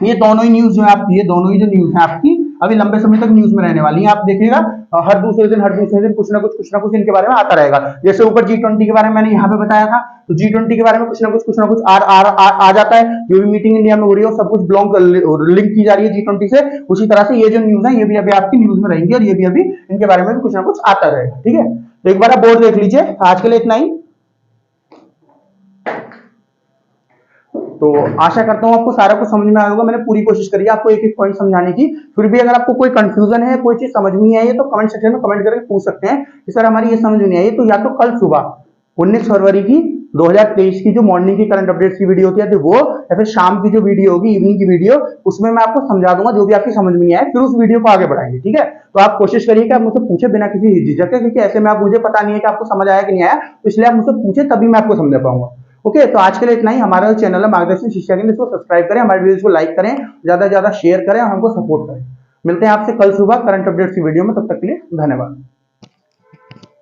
ये दोनों ही न्यूज जो है आपकी, ये दोनों ही जो न्यूज है आपकी अभी लंबे समय तक न्यूज में रहने वाली है। आप देखिएगा हर दूसरे दिन कुछ ना कुछ इनके बारे में आता रहेगा। जैसे ऊपर G20 के बारे में मैंने यहाँ पे बताया था, तो G20 के बारे में कुछ ना कुछ आ जाता है। जो भी मीटिंग इंडिया में हो रही है सब कुछ लिंक की जा रही है G20 से। उसी तरह से ये जो न्यूज है ये भी अभी आपकी न्यूज में रहेंगी, और ये भी अभी इनके बारे में भी कुछ ना कुछ आता रहेगा। ठीक है, तो एक बार आप बोर्ड देख लीजिए। आज के लिए इतना ही। तो आशा करता हूं आपको सारा कुछ समझ में आया होगा। मैंने पूरी कोशिश करी है आपको एक एक पॉइंट समझाने की। फिर भी अगर आपको कोई कंफ्यूजन है, कोई चीज समझ में नहीं आई है, तो कमेंट सेक्शन में कमेंट करके पूछ सकते हैं कि सर हमारी ये समझ में नहीं आई। तो या तो कल सुबह 19 फरवरी की 2023 की जो मॉर्निंग की करंट अपडेट्स की वीडियो होती है वो, या फिर शाम की जो वीडियो होगी, इवनिंग की वीडियो, उसमें मैं आपको समझा दूंगा जो भी आपकी समझ में नहीं आए, फिर उस वीडियो को आगे बढ़ाएंगे। ठीक है, तो आप कोशिश करिए कि आप मुझसे पूछे बिना किसी झिझक के, क्योंकि ऐसे में आप मुझे पता नहीं है कि आपको समझ आया कि नहीं आया, तो इसलिए आप मुझसे पूछे तभी मैं आपको समझा पाऊंगा। ओके, तो आज के लिए इतना ही। हमारा चैनल है मार्गदर्शन शिक्षा केंद्र, इसको सब्सक्राइब करें, हमारे वीडियोस को लाइक करें, ज्यादा से ज्यादा शेयर करें और हमको सपोर्ट करें। मिलते हैं आपसे कल सुबह करंट अपडेट्स की वीडियो में, तब तक के लिए धन्यवाद।